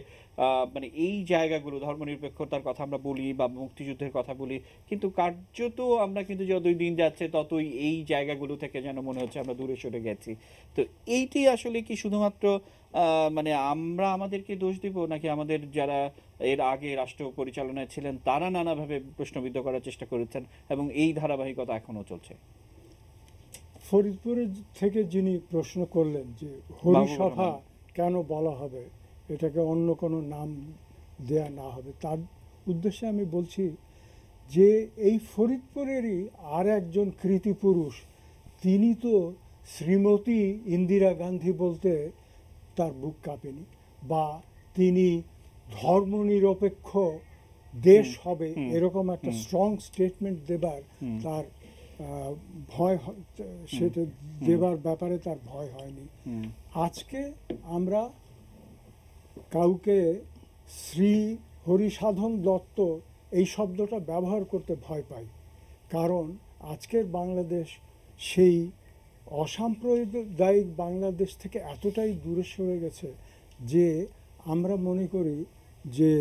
মানে এই জায়গাগুলো, ধর্মনিরপেক্ষতার কথা আমরা বলি বা মুক্তিযুদ্ধের কথা বলি, কিন্তু কার্যত আমরা কিন্তু যতই দিন যাচ্ছে ততই এই জায়গাগুলো থেকে যেন মনে হচ্ছে আমরা দূরে সরে গেছি। তো এইটি আসলে কি শুধুমাত্র মানে আমরা আমাদেরকে দোষ দিব, নাকি আমাদের যারা এর আগে রাষ্ট্র পরিচালনায় ছিলেন তারা নানাভাবে প্রশ্নবিদ্ধ করার চেষ্টা করেছেন, এবং এই ধারাবাহিকতা এখনো চলছে? ফরিদপুরের থেকে যিনি প্রশ্ন করলেন যে হরিসভা কেন বলা হবে, এটাকে অন্য কোনো নাম দেয়া না হবে, তার উদ্দেশ্যে আমি বলছি যে এই ফরিদপুরেরই আর একজন কৃতি পুরুষ, তিনি তো শ্রীমতী ইন্দিরা গান্ধী বলতে তার বুক কাঁপেনি, বা তিনি ধর্মনিরপেক্ষ দেশ হবে এরকম একটা স্ট্রং স্টেটমেন্ট দেবার তার ভয়, সেটা দেবার ব্যাপারে তার ভয় হয়নি। আজকে আমরা কাউকে শ্রী হরিসাধন দত্ত এই শব্দটা ব্যবহার করতে ভয় পাই, কারণ আজকের বাংলাদেশ সেই অসাম্প্রদায়িক বাংলাদেশ থেকে এতটাই দূরে সরে গেছে যে আমরা মনে করি যে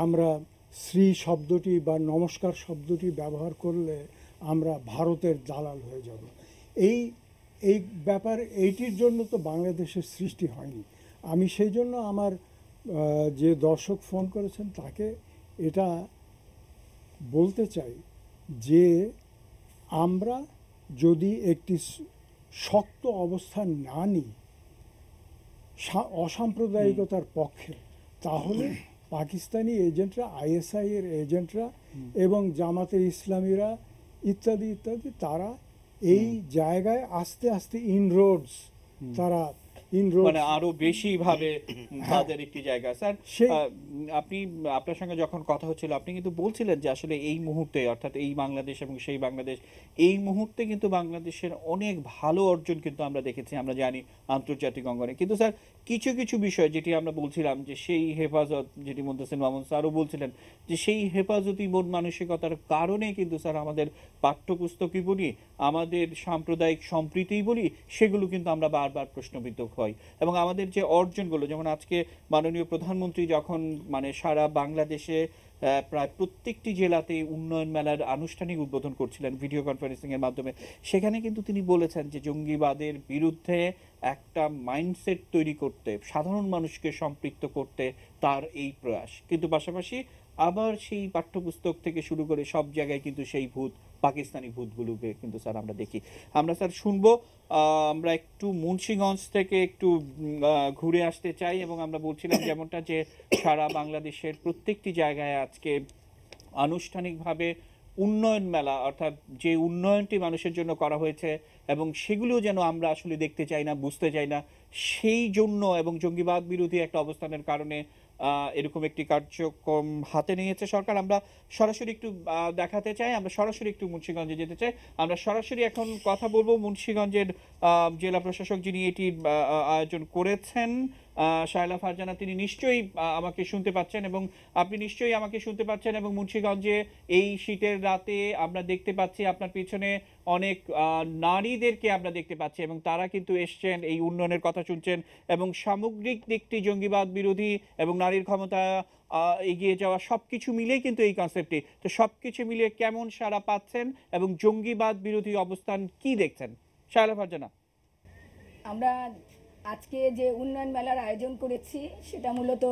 আমরা শ্রী শব্দটি বা নমস্কার শব্দটি ব্যবহার করলে আমরা ভারতের দালাল হয়ে যাব। এই ব্যাপার, এইটির জন্য তো বাংলাদেশের সৃষ্টি হয়নি। আমি সেই জন্য আমার যে দর্শক ফোন করেছেন তাকে এটা বলতে চাই যে আমরা যদি একটি শক্ত অবস্থান না নিই, অসাম্প্রদায়িকতার পক্ষে, তাহলে পাকিস্তানি এজেন্টরা, আইএসআই এর এজেন্টরা এবং জামাতের ইসলামীরা ইত্যাদি ইত্যাদি, তারা এই জায়গায় আস্তে আস্তে ইনরোডস, তারা মানে আরো বেশি ভাবে তাদের একটি জায়গা। স্যার, আপনি আপনার সঙ্গে যখন কথা হচ্ছিল আপনি কিন্তু বলছিলেন যে আসলে এই মুহূর্তে, অর্থাৎ এই বাংলাদেশ এবং সেই বাংলাদেশ, এই মুহূর্তে কিন্তু বাংলাদেশের অনেক ভালো অর্জন কিন্তু আমরা দেখেছি, আমরা জানি আন্তর্জাতিক অঙ্গনে। কিন্তু স্যার কিছু কিছু বিষয় যেটি আমরা বলছিলাম যে সেই হেফাজত, যেটি মুদ্দাসির মামুন স্যারও বলছিলেন যে সেই হেফাজতি মন মানসিকতার কারণে কিন্তু স্যার আমাদের পাঠ্যপুস্তকই বলি, আমাদের সাম্প্রদায়িক সম্প্রীতিই বলি, সেগুলো কিন্তু আমরা বারবার প্রশ্নবিদ্ধ হয়। এবং আমাদের যে অর্জনগুলো, যেমন আজকে মাননীয় প্রধানমন্ত্রী যখন মানে সারা বাংলাদেশে প্রায় প্রত্যেকটি জেলাতে উন্নয়ন মেলার আনুষ্ঠানিক উদ্বোধন করছিলেন ভিডিও কনফারেন্সিং এর মাধ্যমে, সেখানে কিন্তু তিনি বলেছেন যে জঙ্গিবাদের বিরুদ্ধে একটা মাইন্ডসেট তৈরি করতে, সাধারণ মানুষকে সম্পৃক্ত করতে তার এই প্রয়াস। কিন্তু পাশাপাশি আবার সেই পাঠ্যপুস্তক থেকে শুরু করে সব জায়গায় কিন্তু সেই ভূত, পাকিস্তানি ভূতগুলোকে কিন্তু স্যার আমরা দেখি। আমরা স্যার শুনবো, আমরা একটু মুন্সিগঞ্জ থেকে একটু ঘুরে আসতে চাই, এবং আমরা বলছিলাম যেমনটা যে সারা বাংলাদেশের প্রত্যেকটি জায়গায় আজকে আনুষ্ঠানিকভাবে উন্নয়ন মেলা, অর্থাৎ যে উন্নয়নটি মানুষের জন্য করা হয়েছে এবং সেগুলো যেন আমরা আসলে দেখতে চাই না, বুঝতে চাই না, সেই জন্য এবং জঙ্গিবাদ বিরোধী একটা অবস্থানের কারণে এরকম একটি কার্যক্রম হাতে নিয়েছে সরকার। আমরা সরাসরি একটু দেখাতে চাই, আমরা সরাসরি একটু মুন্সিগঞ্জে যেতে চাই। আমরা সরাসরি এখন কথা বলবো মুন্সিগঞ্জের জেলা প্রশাসক যিনি এটি আয়োজন করেছেন, শায়লা ফারজানা, তিনি নিশ্চয়ই আমাকে শুনতে পাচ্ছেন এবং আপনি নিশ্চয়ই আমাকে শুনতে পাচ্ছেন। এবং মুন্সিগঞ্জে এই শীতের রাতে আমরা দেখতে পাচ্ছি আপনার পিছনে অনেক নারীদেরকে আমরা দেখতে পাচ্ছি এবং তারা কিন্তু এসছেন, এই উন্নয়নের কথা শুনছেন এবং সামগ্রিক দিকটি জঙ্গিবাদ বিরোধী এবং নারীর ক্ষমতা এগিয়ে যাওয়া সবকিছু মিলেই কিন্তু এই কনসেপ্টটি। তো সবকিছু মিলিয়ে কেমন সাড়া পাচ্ছেন এবং জঙ্গিবাদ বিরোধী অবস্থান কি দেখছেন? শায়লা ফারজানা। আমরা আজকে যে উন্নয়ন মেলার আয়োজন করেছি সেটা মূলত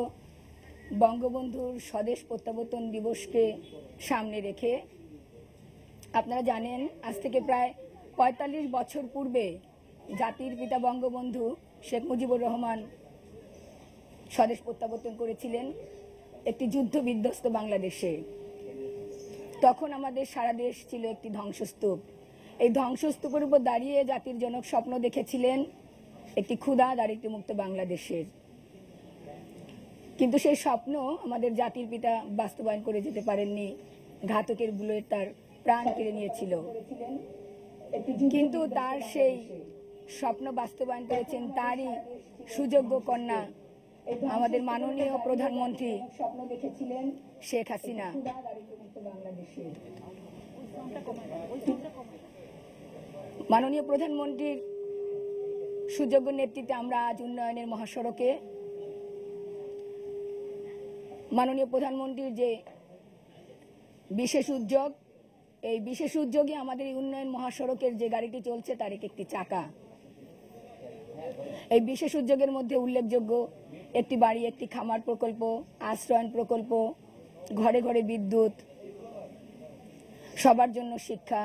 বঙ্গবন্ধুর স্বদেশ প্রত্যাবর্তন দিবসকে সামনে রেখে। আপনারা জানেন আজ থেকে প্রায় ৪৫ বছর পূর্বে জাতির পিতা বঙ্গবন্ধু শেখ মুজিবুর রহমান স্বদেশ প্রত্যাবর্তন করেছিলেন একটি যুদ্ধ বিধ্বস্ত বাংলাদেশে। তখন আমাদের সারা দেশ ছিল একটি ধ্বংসস্তূপ। এই ধ্বংসস্তূপের উপর দাঁড়িয়ে জাতির জনক স্বপ্ন দেখেছিলেন একটি ক্ষুধা দারিদ্র্যমুক্ত বাংলাদেশের। কিন্তু সেই স্বপ্ন আমাদের জাতির পিতা বাস্তবায়ন করে যেতে পারেননি, ঘাতকের বুলেট তার প্রাণ কেড়ে নিয়েছিল। কিন্তু তার সেই স্বপ্ন বাস্তবায়ন করেছেন তারই সুযোগ্য কন্যা আমাদের মাননীয় প্রধানমন্ত্রী স্বপ্ন দেখেছিলেন শেখ হাসিনা। মাননীয় প্রধানমন্ত্রীর সুযোগ্য নেতৃত্বে আমরা আজ উন্নয়নের মহাসড়কে মাননীয় প্রধানমন্ত্রীর যে বিশেষ উদ্যোগ, এই বিশেষ উদ্যোগে আমাদের এই উন্নয়ন মহাসড়কের যে গাড়িটি চলছে তার একটি চাকা। এই বিশেষ উদ্যোগের মধ্যে উল্লেখযোগ্য একটি বাড়ি, একটি খামার প্রকল্প, আশ্রয়ন প্রকল্প, ঘরে ঘরে বিদ্যুৎ, সবার জন্য শিক্ষা,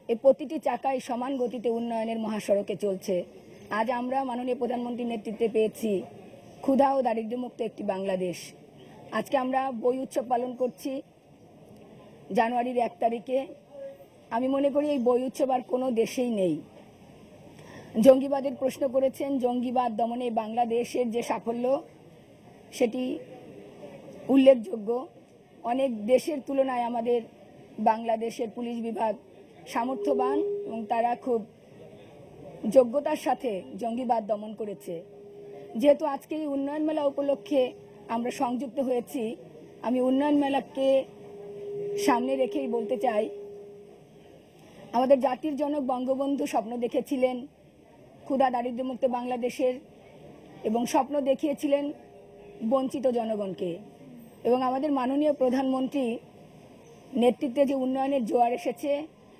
এই প্রতিটি চাকাই সমান গতিতে উন্নয়নের মহাসড়কে চলছে। আজ আমরা মাননীয় প্রধানমন্ত্রীর নেতৃত্বে পেয়েছি ক্ষুধা ও দারিদ্র্যমুক্ত একটি বাংলাদেশ। আজকে আমরা বই উৎসব পালন করছি জানুয়ারির 1 তারিখে। আমি মনে করি এই বই উৎসব আর কোনো দেশেই নেই। জঙ্গিবাদের প্রশ্ন করেছেন, জঙ্গিবাদ দমনে বাংলাদেশের যে সাফল্য সেটি উল্লেখযোগ্য। অনেক দেশের তুলনায় আমাদের বাংলাদেশের পুলিশ বিভাগ সামর্থ্যবান এবং তারা খুব যোগ্যতার সাথে জঙ্গিবাদ দমন করেছে। যেহেতু আজকে এই উন্নয়ন মেলা উপলক্ষে আমরা সংযুক্ত হয়েছি, আমি উন্নয়ন মেলাকে সামনে রেখেই বলতে চাই, আমাদের জাতির জনক বঙ্গবন্ধু স্বপ্ন দেখেছিলেন ক্ষুধা দারিদ্র্যমুক্ত বাংলাদেশের এবং স্বপ্ন দেখিয়েছিলেন বঞ্চিত জনগণকে। এবং আমাদের মাননীয় প্রধানমন্ত্রী নেতৃত্বে যে উন্নয়নের জোয়ার এসেছে,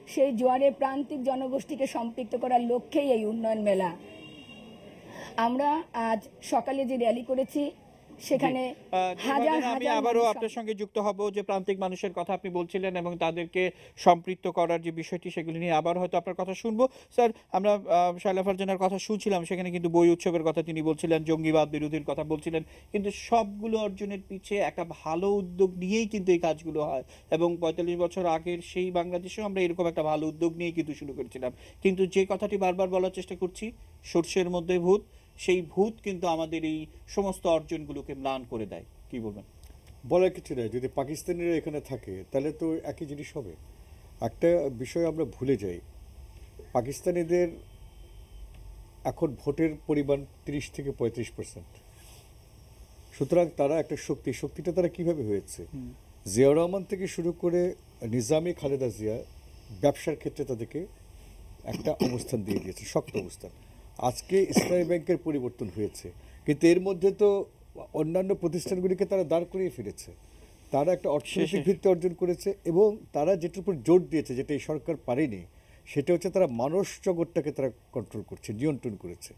সেই জোয়ারে প্রান্তিক জনগোষ্ঠীকে সম্পৃক্ত করার লক্ষ্যেই এই উন্নয়ন মেলা। আমরা আজ সকালে যে র্যালি করেছি সেখানে হাজার আমি হাজার আবারও মানুষ আপনার সঙ্গে যুক্ত হব যে প্রান্তিক মানুষের কথা আপনি বলছিলেন এবং তাদেরকে সম্পৃক্ত করার যে বিষয়টি সেগুলি নিয়ে আবার হয়তো আপনার কথা শুনবো। স্যার, আমরা শায়লা ফারজানার কথা শুনছিলাম, সেখানে কিন্তু বই উৎসবের কথা তিনি বলছিলেন, জঙ্গিবাদ বিরোধীর কথা বলছিলেন, কিন্তু সবগুলো অর্জনের পিছে একটা ভালো উদ্যোগ নিয়েই কিন্তু এই কাজগুলো হয় এবং ৪৫ বছর আগের সেই বাংলাদেশেও আমরা এরকম একটা ভালো উদ্যোগ নিয়েই কিন্তু শুরু করেছিলাম। কিন্তু যে কথাটি বারবার বলার চেষ্টা করছি, সর্ষের মধ্যে ভূত, সেই ভূত কিন্তু আমাদের এই সমস্ত অর্জনগুলোকে ম্লান করে দেয়। কি বলবেন? বলার কিছু নেই, যদি পাকিস্তানিরা এখানে থাকে তাহলে তো একই জিনিস হবে। একটা বিষয় আমরা ভুলে যাই, পাকিস্তানিদের এখন ভোটের পরিমাণ 30 থেকে 35%। সুতরাং তারা একটা শক্তিটা তারা কিভাবে হয়েছে, জিয়াউর রহমান থেকে শুরু করে নিজামী, খালেদা জিয়া ব্যবসার ক্ষেত্রে তাদেরকে একটা অবস্থান দিয়ে দিয়েছে, শক্ত অবস্থান। আজকে ইসলামী ব্যাংকের পরিবর্তন হয়েছে, কিন্তু এর মধ্যে তো অন্যান্য প্রতিষ্ঠানগুলিকে তারা দাঁড় করিয়ে ফেলেছে। তারা একটা অর্থনৈতিক ভিত্তি অর্জন করেছে এবং তারা যেটার উপর জোর দিয়েছে, যেটা এই সরকার পারেনি, সেটা হচ্ছে তারা মানুষ জগৎটাকে তারা কন্ট্রোল করছে, নিয়ন্ত্রণ করেছে।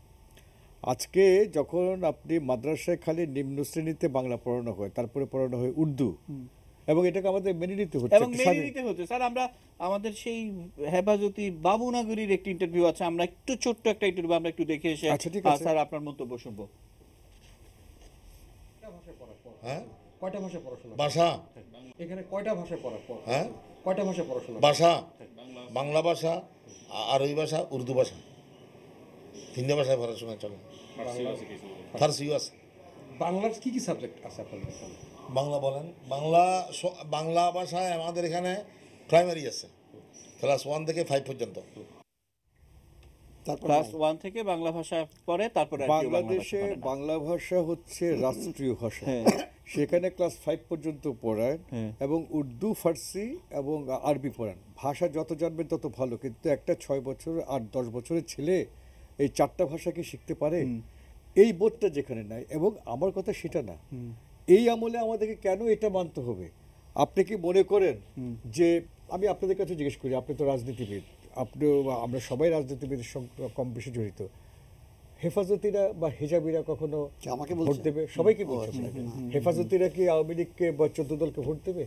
আজকে যখন আপনি মাদ্রাসায় খালি নিম্ন শ্রেণীতে বাংলা পড়ানো হয়, তারপরে পড়ানো হয় উর্দু, এবং এটাকে আমাদের মেনে নিতে হচ্ছে। এবং মেনে নিতে হচ্ছে। স্যার, আমরা আমাদের সেই হেফাজতি বাবুনাগরীর একটি ইন্টারভিউ আছে, আমরা একটু ছোট্ট একটা ইন্টারভিউ আমরা একটু দেখে এসে আচ্ছা, ঠিক আছে। স্যার আপনার মন্তব্য শুনবো। হ্যাঁ, কয়টা ভাষা পড়াশোনা? ভাষা এখানে কয়টা ভাষা পড়া? হ্যাঁ, কয়টা ভাষা পড়াশোনা? ভাষা বাংলা ভাষা, আরবি ভাষা, উর্দু ভাষা, তিনটা ভাষায় পড়াশোনা চলে। ফার্সিও আছে। বাংলার কি কি সাবজেক্ট আছে আপনাদের এখানে? বাংলা বলেন, বাংলা ভাষায় আমাদের এখানে প্রাইমারি আছে, ক্লাস 1 থেকে 5 পর্যন্ত। ক্লাস 1 থেকে বাংলা ভাষা পড়ে, তারপরে বাংলাদেশে বাংলা ভাষা হচ্ছে রাষ্ট্রীয় ভাষা, সেখানে ক্লাস 5 পর্যন্ত পড়ায় এবং উর্দু, ফার্সি এবং আরবি পড়ান। ভাষা যত জানবেন তত ভালো, কিন্তু একটা 6 বছর আর 10 বছরের ছেলে এই 4টা ভাষা কি শিখতে পারে? এই বোধটা যেখানে নাই। এবং আমার কথা সেটা না, এই আমলে আমাদেরকে কেন এটা মানতে হবে? আপনি কি মনে করেন যে, আমি আপনাদের কাছে জিজ্ঞেস করি, আপনি তো রাজনীতিবিদ, আপনি, আমরা সবাই রাজনীতিবিদের সঙ্গে কম বেশি জড়িত, হেফাজতিরা বা হিজাবিরা কখনো আমাকে ভোট দেবে? সবাইকে বলছে, হেফাজতিরা কি আওয়ামী লীগকে বা 14 দলকে ভোট দেবে?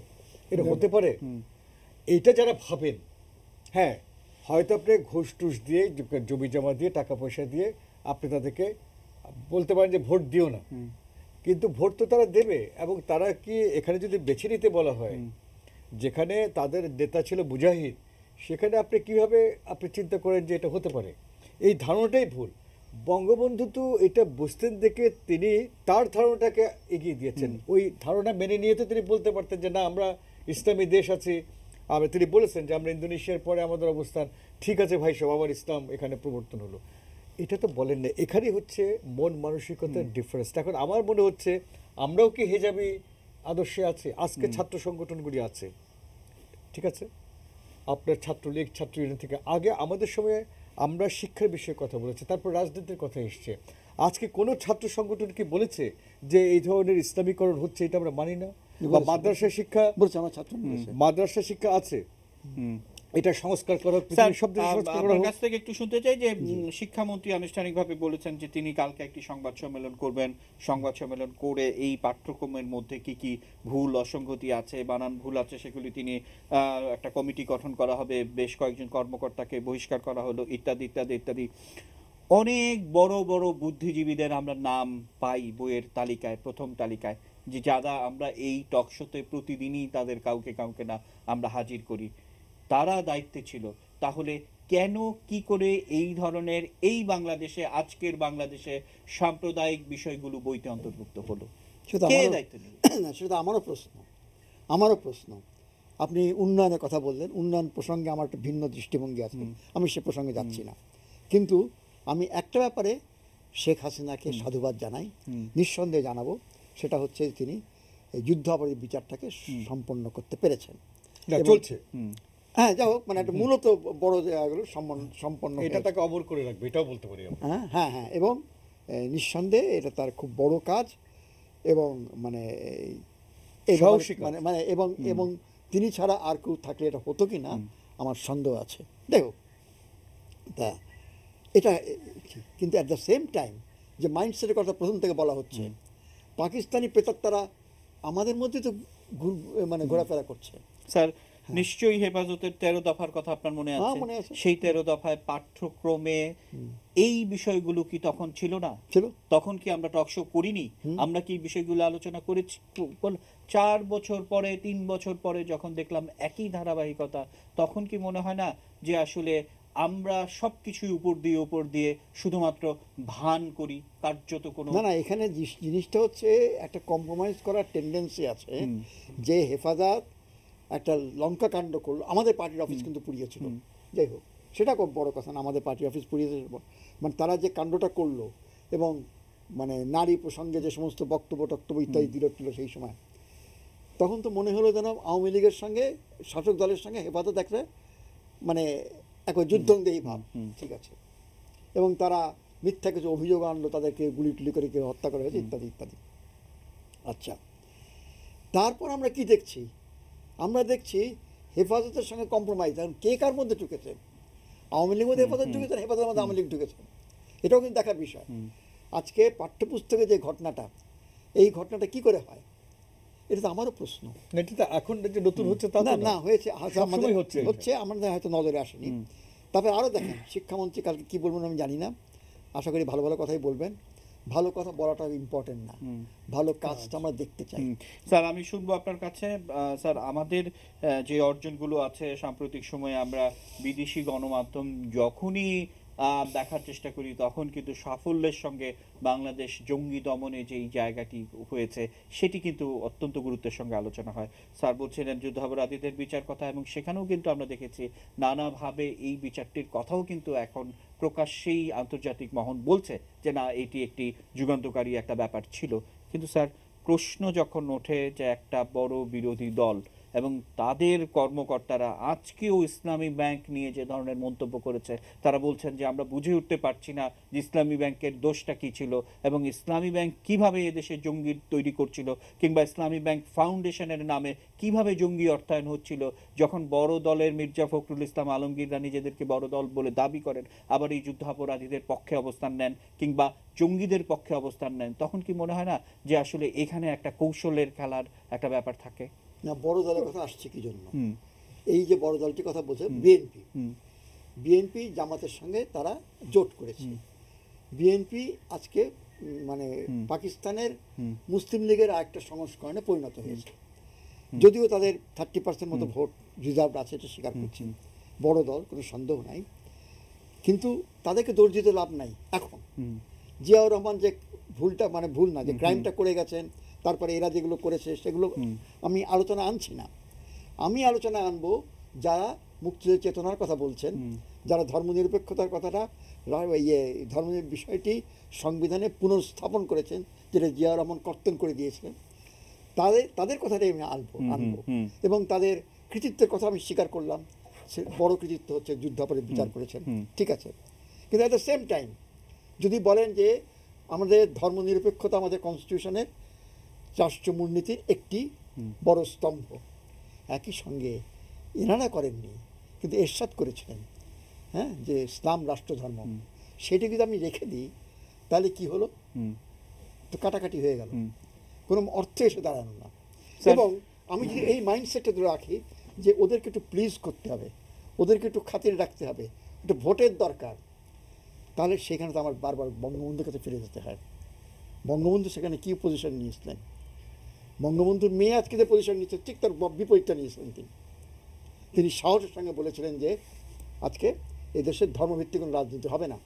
এটা হতে পারে? এইটা যারা ভাবেন, হ্যাঁ, হয়তো আপনি ঘুষ টুস দিয়ে, জমি জমা দিয়ে, টাকা পয়সা দিয়ে আপনি তাদেরকে বলতে পারেন যে ভোট দিও না, কিন্তু ভোট তো তারা দেবে। এবং তারা কি এখানে যদি বেছে নিতে বলা হয়, যেখানে তাদের নেতা ছিল মুজাহিদ, সেখানে আপনি কিভাবে আপনি চিন্তা করেন যে এটা হতে পারে? এই ধারণাটাই ভুল। বঙ্গবন্ধু তো এটা বুঝতেন দেখে তিনি তার ধারণাটাকে এগিয়ে দিয়েছেন। ওই ধারণা মেনে নিয়ে তো তিনি বলতে পারতেন যে না, আমরা ইসলামী দেশ আছি। তিনি বলেছেন যে আমরা ইন্দোনেশিয়ার পরে আমাদের অবস্থান ঠিক আছে ভাই, সব আবার ইসলাম এখানে প্রবর্তন হলো। এটা তো বলেন না। এখানেই হচ্ছে মন মানসিকতার ডিফারেন্স। এখন আমার মনে হচ্ছে আমরাও কি হেজাবি আদর্শে আছে? আজকে ছাত্র সংগঠনগুলি আছে, ঠিক আছে, আপনার ছাত্রলীগ, ছাত্র ইউনিয়ন থেকে আগে আমাদের সময়ে আমরা শিক্ষার বিষয়ে কথা বলেছি, তারপর রাজনীতির কথা এসছে। আজকে কোনো ছাত্র সংগঠন কি বলেছে যে এই ধরনের ইসলামীকরণ হচ্ছে? এটা আমরা মানি না। বা মাদ্রাসা শিক্ষা বলছে, আমার ছাত্র মাদ্রাসা শিক্ষা আছে, এটা সংস্কার করা। আপনার কাছ থেকে একটু শুনতে চাই যে শিক্ষামন্ত্রী আনুষ্ঠানিকভাবে বলেছেন যে তিনি কালকে একটি সংবাদ সম্মেলন করবেন, সংবাদ সম্মেলন করে এই পাঠ্যক্রমের মধ্যে কি কি ভুল অসঙ্গতি আছে, বানান ভুল আছে, সেগুলি তিনি একটা কমিটি গঠন করা হবে, বেশ কয়েকজন কর্মকর্তাকে বহিষ্কার করা হলো, ইত্যাদি ইত্যাদি ইত্যাদি। অনেক বড় বড় বুদ্ধিজীবীদের আমরা নাম পাই বইয়ের তালিকায়, প্রথম তালিকায়, যে যারা আমরা এই টকশোতে প্রতিদিনই তাদের কাউকে কাউকে না আমরা হাজির করি, তারা দায়িত্বে ছিল। তাহলে কেন, কি করে এই ধরনের এই বাংলাদেশে, আজকের বাংলাদেশে সাম্প্রদায়িক বিষয়গুলো বইতে অন্তর্ভুক্ত হলো? কে দায়িত্ব নিল? সেটা আমারও প্রশ্ন। আপনি উন্নয়নের কথা বললেন, উন্নয়ন প্রসঙ্গে আমার একটা ভিন্ন দৃষ্টিভঙ্গি আছে, আমি সে প্রসঙ্গে যাচ্ছি না। কিন্তু আমি একটা ব্যাপারে শেখ হাসিনাকে সাধুবাদ জানাই, নিঃসন্দেহে জানাবো, সেটা হচ্ছে তিনি এই যুদ্ধ অপরাধী বিচারটাকে সম্পন্ন করতে পেরেছেন। চলছে, হ্যাঁ, যাই হোক, মানে একটা মূলত বড় জায়গাগুলো সম্পন্ন, এটা তাকে অবর করে রাখবে, এটাও বলতে পারি। হ্যাঁ হ্যাঁ হ্যাঁ, এবং নিঃসন্দেহে এটা তার খুব বড় কাজ। এবং মানে মানে এবং তিনি ছাড়া আর কেউ থাকলে এটা হতো কি না আমার সন্দেহ আছে। দেখো, তা এটা কিন্তু অ্যাট দ্য সেম টাইম যে মাইন্ডসেটের কথা প্রথম থেকে বলা হচ্ছে, পাকিস্তানি প্রেতাত্মারা আমাদের মধ্যে তো মানে ঘোরাফেরা করছে। স্যার নিশ্চয়ই হেফাজতের 13 দফার কথা আপনার মনে হ্যাঁ, আছে? মনে আছে। সেই 13 দফায় পাঠ্যক্রমে এই বিষয়গুলো কি তখন ছিল না? ছিল। তখন কি আমরা টক শো করিনি? আমরা কি এই বিষয়গুলো আলোচনা করেছি? 4 বছর পরে 3 বছর পরে যখন দেখলাম একই ধারাবাহিকতা, তখন কি মনে হয় না যে আসলে আমরা সবকিছুই উপর দিয়ে শুধুমাত্র ভান করি, কার্যত কোনো না, এখানে জিনিসটা হচ্ছে একটা কম্প্রোমাইজ করার টেন্ডেন্সি আছে। যে হেফাজত একটা লঙ্কা কাণ্ড করলো, আমাদের পার্টির অফিস কিন্তু পুড়িয়েছিল, যাই হোক সেটা খুব বড় কথা না, আমাদের পার্টির অফিস পুড়িয়েছে, মানে তারা যে কাণ্ডটা করলো এবং মানে নারী প্রসঙ্গে যে সমস্ত বক্তব্য ইত্যাদি দিল সেই সময়, তখন তো মনে হলো যেন আওয়ামী লীগের সঙ্গে শাসক দলের সঙ্গে হেফাজত একটা মানে একবার যুদ্ধংদেহী ভাব, ঠিক আছে, এবং তারা মিথ্যা কিছু অভিযোগ আনলো, তাদেরকে গুলি টুলি করে কেউ হত্যা করা হয়েছে ইত্যাদি ইত্যাদি। আচ্ছা, তারপর আমরা কি দেখছি? আমরা দেখছি হেফাজতের সঙ্গে কম্প্রোমাইজ। এখন কে কার মধ্যে ঢুকেছে? আওয়ামী লীগের মধ্যে হেফাজত ঢুকেছে, হেফাজতের মধ্যে আওয়ামী লীগ ঢুকেছে, এটাও কিন্তু দেখার বিষয়। আজকে পাঠ্যপুস্তকে যে ঘটনাটা, এই ঘটনাটা কি করে হয়? এটা তো আমারও প্রশ্ন। এটা তো এখন যে নতুন হচ্ছে তা না, না হয়েছে, আমাদের হচ্ছে আমাদের হয়তো নজরে আসেনি। তারপরে আরও দেখেন, শিক্ষামন্ত্রী কালকে কী বলবেন আমি জানি না, আশা করি ভালো ভালো কথাই বলবেন। ভালো কথা বলাটা ইম্পর্টেন্ট না, ভালো কাজটা আমরা দেখতে চাই। স্যার আমি শুনবো আপনার কাছে। স্যার আমাদের যে অর্জনগুলো আছে সাম্প্রতিক সময়ে, আমরা বিদেশি গণমাধ্যম যখনই দেখার চেষ্টা করি, তখন কিন্তু সাফল্যের সঙ্গে বাংলাদেশ জঙ্গি দমনে যেই জায়গাটি হয়েছে সেটি কিন্তু অত্যন্ত গুরুত্বের সঙ্গে আলোচনা হয়। স্যার বলছিলেন যুদ্ধাপরাধীদের বিচার কথা, এবং সেখানেও কিন্তু আমরা দেখেছি নানাভাবে এই বিচারটির কথাও কিন্তু এখন প্রকাশ্যেই আন্তর্জাতিক মহল বলছে যে না, এটি একটি যুগান্তকারী একটা ব্যাপার ছিল। কিন্তু স্যার প্রশ্ন যখন ওঠে যে একটা বড় বিরোধী দল এবং তাদের কর্মকর্তারা আজকেও ইসলামী ব্যাংক নিয়ে যে ধরনের মন্তব্য করেছে, তারা বলছেন যে আমরা বুঝে উঠতে পারছি না যে ইসলামী ব্যাংকের দোষটা কি ছিল এবং ইসলামী ব্যাংক কিভাবে এদেশে জঙ্গি তৈরি করছিল, কিংবা ইসলামী ব্যাংক ফাউন্ডেশনের নামে কিভাবে জঙ্গি অর্থায়ন হচ্ছিল। যখন বড় দলের মির্জা ফখরুল ইসলাম আলমগীররা নিজেদেরকে বড় দল বলে দাবি করেন, আবার এই যুদ্ধাপরাধীদের পক্ষে অবস্থান নেন কিংবা জঙ্গিদের পক্ষে অবস্থান নেন, তখন কি মনে হয় না যে আসলে এখানে একটা কৌশলের খেলার একটা ব্যাপার থাকে? না, বড় দলের কথা আসছে কি জন্য? এই যে বড় দলটির কথা বলছে বিএনপি জামাতের সঙ্গে তারা জোট করেছে। বিএনপি আজকে মানে পাকিস্তানের মুসলিম লীগের আরেকটা সংস্করণে পরিণত হয়েছে, যদিও তাদের 30% মতো ভোট রিজার্ভ আছে, এটা স্বীকার করছি, বড় দল, কোনো সন্দেহ নাই, কিন্তু তাদেরকে দোষ দিতে লাভ নাই। এখন জিয়াউর রহমান যে ভুলটা, মানে ভুল না, যে ক্রাইমটা করে গেছেন, তারপরে এরা যেগুলো করেছে সেগুলো আমি আলোচনা আনছি না। আমি আলোচনা আনবো যারা মুক্তিযুদ্ধের চেতনার কথা বলছেন, যারা ধর্মনিরপেক্ষতার কথাটা, ধর্মের বিষয়টি সংবিধানে পুনর্স্থাপন করেছেন, যেটা জিয়াউর রহমান কর্তন করে দিয়েছিলেন, তাদের কথাটাই আমি আনবো এবং তাদের কৃতিত্বের কথা আমি স্বীকার করলাম। সে বড় কৃতিত্ব হচ্ছে যুদ্ধাপরাধী বিচার করেছেন, ঠিক আছে, কিন্তু অ্যাট দ্য সেম টাইম যদি বলেন যে আমাদের ধর্মনিরপেক্ষতা আমাদের কনস্টিটিউশনের রাষ্ট্র মূলনীতির একটি বড় স্তম্ভ, একই সঙ্গে এনারা করেননি কিন্তু এরশাদ করেছিলেন, হ্যাঁ, যে ইসলাম রাষ্ট্র ধর্ম, সেটি যদি আমি রেখে দিই তাহলে কি হলো? তো কাটাকাটি হয়ে গেল, কোনো অর্থে এসে দাঁড়ানো না। এবং আমি যদি এই মাইন্ডসেটটা ধরে রাখি যে ওদেরকে একটু প্লিজ করতে হবে, ওদেরকে একটু খাতির রাখতে হবে, একটু ভোটের দরকার, তাহলে সেখানে তো আমার বারবার বঙ্গবন্ধুর কাছে ফিরে যেতে হয়। বঙ্গবন্ধু সেখানে কী পজিশন নিয়েছিলেন? বঙ্গবন্ধুর মেয়ে আজকে যে পজিশন নিচ্ছে ঠিক তার বিপরীতটা নিয়েছিলেন। তিনি সাহসের সঙ্গে বলেছিলেন যে আজকে এদেশের ধর্মভিত্তিক কোনো রাজনীতি হবে না।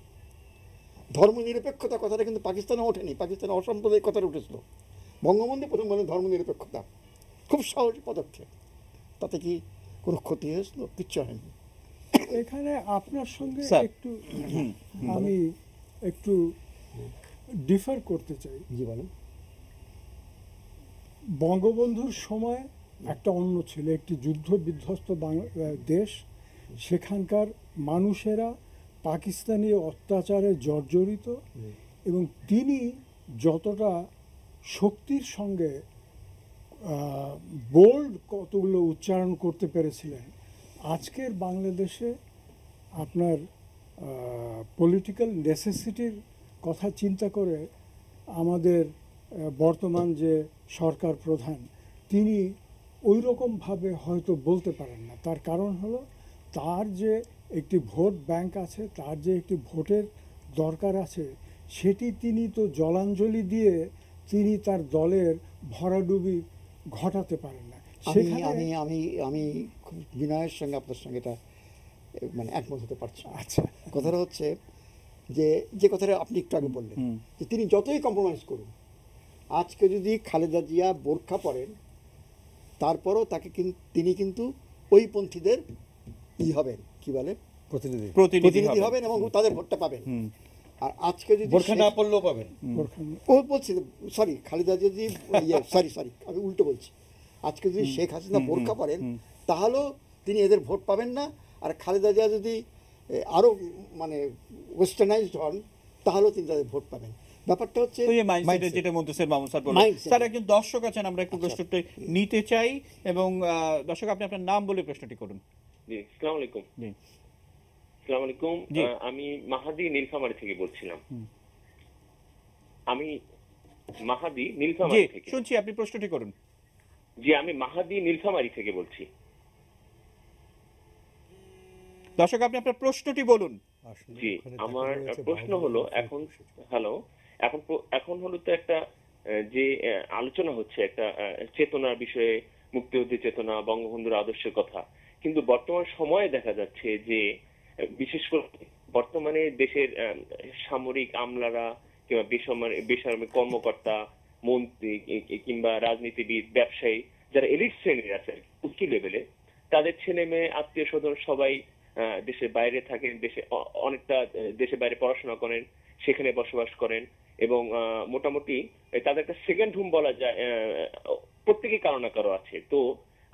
ধর্মনিরপেক্ষতা কথাটা কিন্তু পাকিস্তানে ওঠেনি, পাকিস্তানে অসাম্প্রদায়িক কথাটা উঠেছিল। বঙ্গবন্ধু প্রথম বলেন ধর্মনিরপেক্ষতা, খুব সাহসী পদক্ষেপ। তাতে কি কোনো ক্ষতি হয়েছিল? কিচ্ছু হয়নি। এখানে আপনার সঙ্গে একটু আমি একটু ডিফার করতে চাই। জি বলেন। বঙ্গবন্ধুর সময় একটা অন্য ছিল, একটি যুদ্ধ বিধ্বস্ত দেশ, সেখানকার মানুষেরা পাকিস্তানি অত্যাচারে জর্জরিত, এবং তিনি যতটা শক্তির সঙ্গে বোল্ড কতগুলো উচ্চারণ করতে পেরেছিলেন, আজকের বাংলাদেশে আপনার পলিটিক্যাল নেসেসিটির কথা চিন্তা করে আমাদের বর্তমান যে সরকার প্রধান তিনি ওই রকমভাবে হয়তো বলতে পারেন না। তার কারণ হলো তার যে একটি ভোট ব্যাংক আছে, তার যে একটি ভোটের দরকার আছে, সেটি তিনি তো জলাঞ্জলি দিয়ে তিনি তার দলের ভরাডুবি ঘটাতে পারেন না। আমি আমি আমি আমি খুব বিনয়ের সঙ্গে আপনার সঙ্গে এটা মানে একমত হতে পারছি। আচ্ছা, কথাটা হচ্ছে যে যে কথাটা আপনি একটু আগে বললেন যে তিনি যতই কম্প্রোমাইজ করুন, আজকে যদি খালেদা জিয়া বোরখা পরেন তারপরও তাকে তিনি কিন্তু ওই পন্থীদের হবেন, কি বলে, প্রতিনিধি হবেন এবং তাদের ভোটটা পাবেন। আর আজকে যদি বোরখা না পড়লেও পাবেন। ও বলছি সরি, খালেদা যদি সরি আমি উল্টো বলছি, আজকে যদি শেখ হাসিনা বোরখা পরেন তাহলেও তিনি এদের ভোট পাবেন না। আর খালেদা জিয়া যদি আরও মানে ওয়েস্টার্নাইজড হন তাহলেও তিনি তাদের ভোট পাবেন। ব্যাপারটা হচ্ছে যেটা মন্তুসের মামুন স্যার বললেন। স্যার একজন দর্শক আছেন, আমরা একটু প্রশ্নটি নিতে চাই এবং দর্শক আপনি আপনার নাম বলে প্রশ্নটি করুন। জি, আসসালামু আলাইকুম। জি, আসসালামু আলাইকুম। আমি মাহাদি নীলফামারী থেকে বলছিলাম। আমি মাহাদি নীলফামারী থেকে শুনছি, আপনি প্রশ্নটি করুন। জি, আমি মাহাদি নীলফামারী থেকে বলছি। দর্শক আপনি আপনার প্রশ্নটি বলুন। জি, আমার প্রশ্ন হলো এখন হলো তো একটা যে আলোচনা হচ্ছে একটা চেতনার বিষয়ে, মুক্তিযুদ্ধের চেতনা, বঙ্গবন্ধুর আদর্শের কথা, কিন্তু বর্তমান সময়ে দেখা যাচ্ছে যে বিশেষ করে বর্তমানে দেশের সামরিক আমলারা কিংবা বেসামরিক কর্মকর্তা, মন্ত্রী কিংবা রাজনীতিবিদ, ব্যবসায়ী, যারা এলিট শ্রেণীর আছে উচ্চ লেভেলে, তাদের ছেলে মেয়ে, আত্মীয় স্বজন সবাই দেশের বাইরে থাকেন, অনেকটা দেশের বাইরে পড়াশোনা করেন, সেখানে বসবাস করেন এবং মোটামুটি তাদের একটা সেকেন্ড হোম বলা যায় প্রত্যেকেই কারো না কারো আছে। তো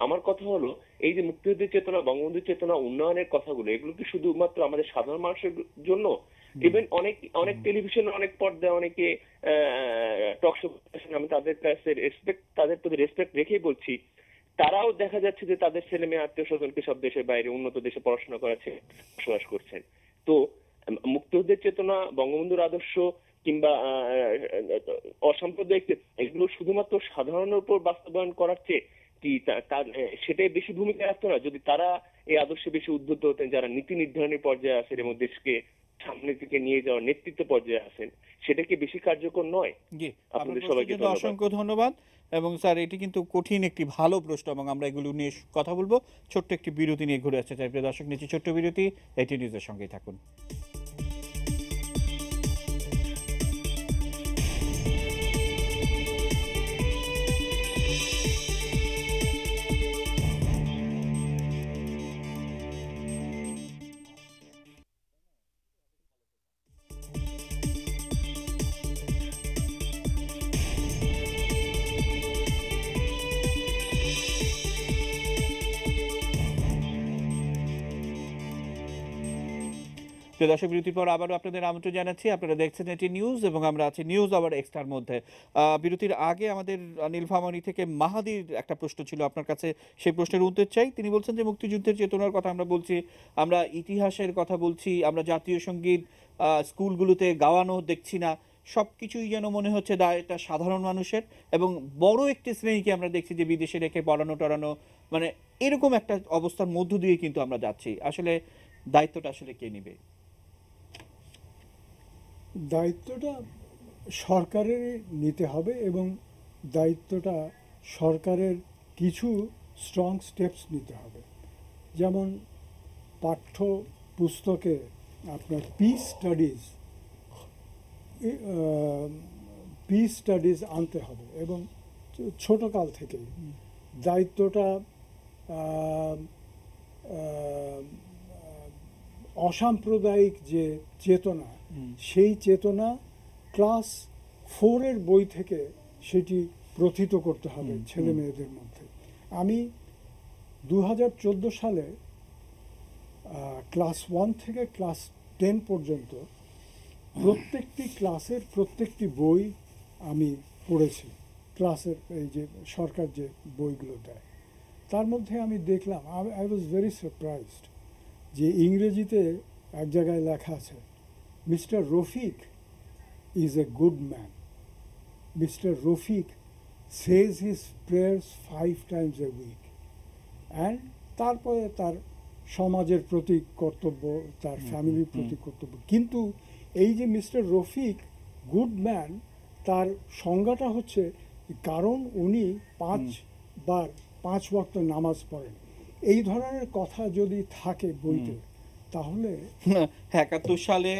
আমার কথা হলো, এই যে মুক্তিযুদ্ধের চেতনা, বঙ্গবন্ধুর চেতনা, উন্নয়নের কথাগুলো, এগুলো কি শুধুমাত্র আমাদের সাধারণ মানুষের জন্য? ইভেন অনেক টেলিভিশনে, অনেক পর্দায়, অনেকে টক শো, আমি তাদের প্রতি রেসপেক্ট রেখেই বলছি, তারাও দেখা যাচ্ছে যে তাদের ছেলে মেয়ে, আত্মীয় স্বজনকে সব দেশের বাইরে উন্নত দেশে পড়াশোনা করাচ্ছে, বসবাস করছেন। তো মুক্তিযুদ্ধের চেতনা, বঙ্গবন্ধুর আদর্শ কিংবা অসাম্প্রদায়িক, এগুলো শুধুমাত্র সাধারণের উপর বাস্তবায়ন করার চেয়ে কি সেটাই বেশি ভূমিকা রাখতো না? যদি তারা এই আদর্শে বেশি উদ্বুদ্ধ হতেন, যারা নীতি নির্ধারণের পর্যায়ে আছেন এবং দেশকে সামনের দিকে নিয়ে যাওয়ার নেতৃত্ব পর্যায়ে আছেন, সেটা কি বেশি কার্যকর নয়? জি, আপনাদের সবাইকে অসংখ্য ধন্যবাদ। এবং স্যার এটি কিন্তু কঠিন একটি ভালো প্রশ্ন এবং আমরা এগুলো নিয়ে কথা বলবো। ছোট্ট একটি বিরতি নিয়ে ঘুরে আসতে চাই। প্রিয় দর্শক, নিচ্ছি ছোট্ট বিরতি, এটি নিউজের সঙ্গেই থাকুন। প্রিয় দর্শক, বিরতির পর আবারও আপনাদের আমন্ত্রণ জানাচ্ছি। আপনারা দেখছেন এটি নিউজ এবং আমরা আছি নিউজ আওয়ার এক্সট্রার মধ্যে। বিরতির আগে আমাদের নীলফামারী থেকে মাহাদির একটা প্রশ্ন ছিল আপনার কাছে, সেই প্রশ্নের উত্তর চাই। তিনি বলছেন যে মুক্তিযুদ্ধের চেতনার কথা আমরা বলছি, আমরা ইতিহাসের কথা বলছি, আমরা জাতীয় সঙ্গীত স্কুলগুলোতে গাওয়ানো দেখছি না, সব কিছুই যেন মনে হচ্ছে এটা সাধারণ মানুষের, এবং বড় একটি শ্রেণীকে আমরা দেখছি যে বিদেশে রেখে পড়ানো টড়ানো, মানে এরকম একটা অবস্থার মধ্য দিয়ে কিন্তু আমরা যাচ্ছি। আসলে দায়িত্বটা আসলে কে নেবে? দায়িত্বটা সরকারের নিতে হবে এবং দায়িত্বটা সরকারের কিছু স্ট্রং স্টেপস নিতে হবে। যেমন পাঠ্য পুস্তকে আপনার পিস স্টাডিজ আনতে হবে এবং ছোটকাল থেকেই দায়িত্বটা অসাম্প্রদায়িক যে চেতনা, সেই চেতনা ক্লাস 4-এর বই থেকে সেটি প্রথিত করতে হবে ছেলে মেয়েদের মধ্যে। আমি 2014 সালে ক্লাস 1 থেকে ক্লাস 10 পর্যন্ত প্রত্যেকটি ক্লাসের প্রত্যেকটি বই আমি পড়েছি। ক্লাসের এই যে সরকার যে বইগুলো দেয়, তার মধ্যে আমি দেখলাম, আই ওয়াজ ভেরি সারপ্রাইজড যে ইংরেজিতে এক জায়গায় লেখা আছে, mister Rafiq is a good man, Mr. Rafiq says his prayers 5 times a week, and তারপরে তার সমাজের প্রতি কর্তব্য, তার ফ্যামিলির প্রতি কর্তব্য। কিন্তু এই যে মিস্টার রফিক গুড ম্যান, তার সংজ্ঞাটা হচ্ছে কারণ উনি 5 ওয়াক্ত নামাজ পড়েন। এই ধরনের কথা যদি থাকে বইতে, তাহলে 71 সালে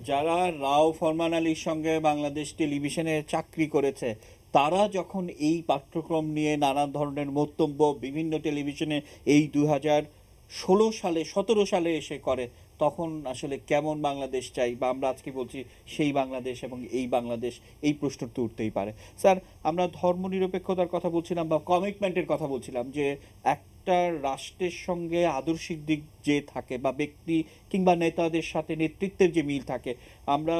যারা রাও ফরমান আলীর সঙ্গে বাংলাদেশ টেলিভিশনে চাকরি করেছে, তারা যখন এই পাঠ্যক্রম নিয়ে নানা ধরনের বক্তব্য বিভিন্ন টেলিভিশনে এই 2016 সালে 17 সালে এসে করে, তখন আসলে কেমন বাংলাদেশ চাই, বা আমরা আজকে বলছি সেই বাংলাদেশ এবং এই বাংলাদেশ, এই প্রশ্ন তো উঠতেই পারে। স্যার, আমরা ধর্মনিরপেক্ষতার কথা বলছিলাম বা কমিটমেন্টের কথা বলছিলাম, যে একটা রাষ্ট্রের সঙ্গে আদর্শিক দিক যে থাকে বা ব্যক্তি কিংবা নেতাদের সাথে নেতৃত্বের যে মিল থাকে, আমরা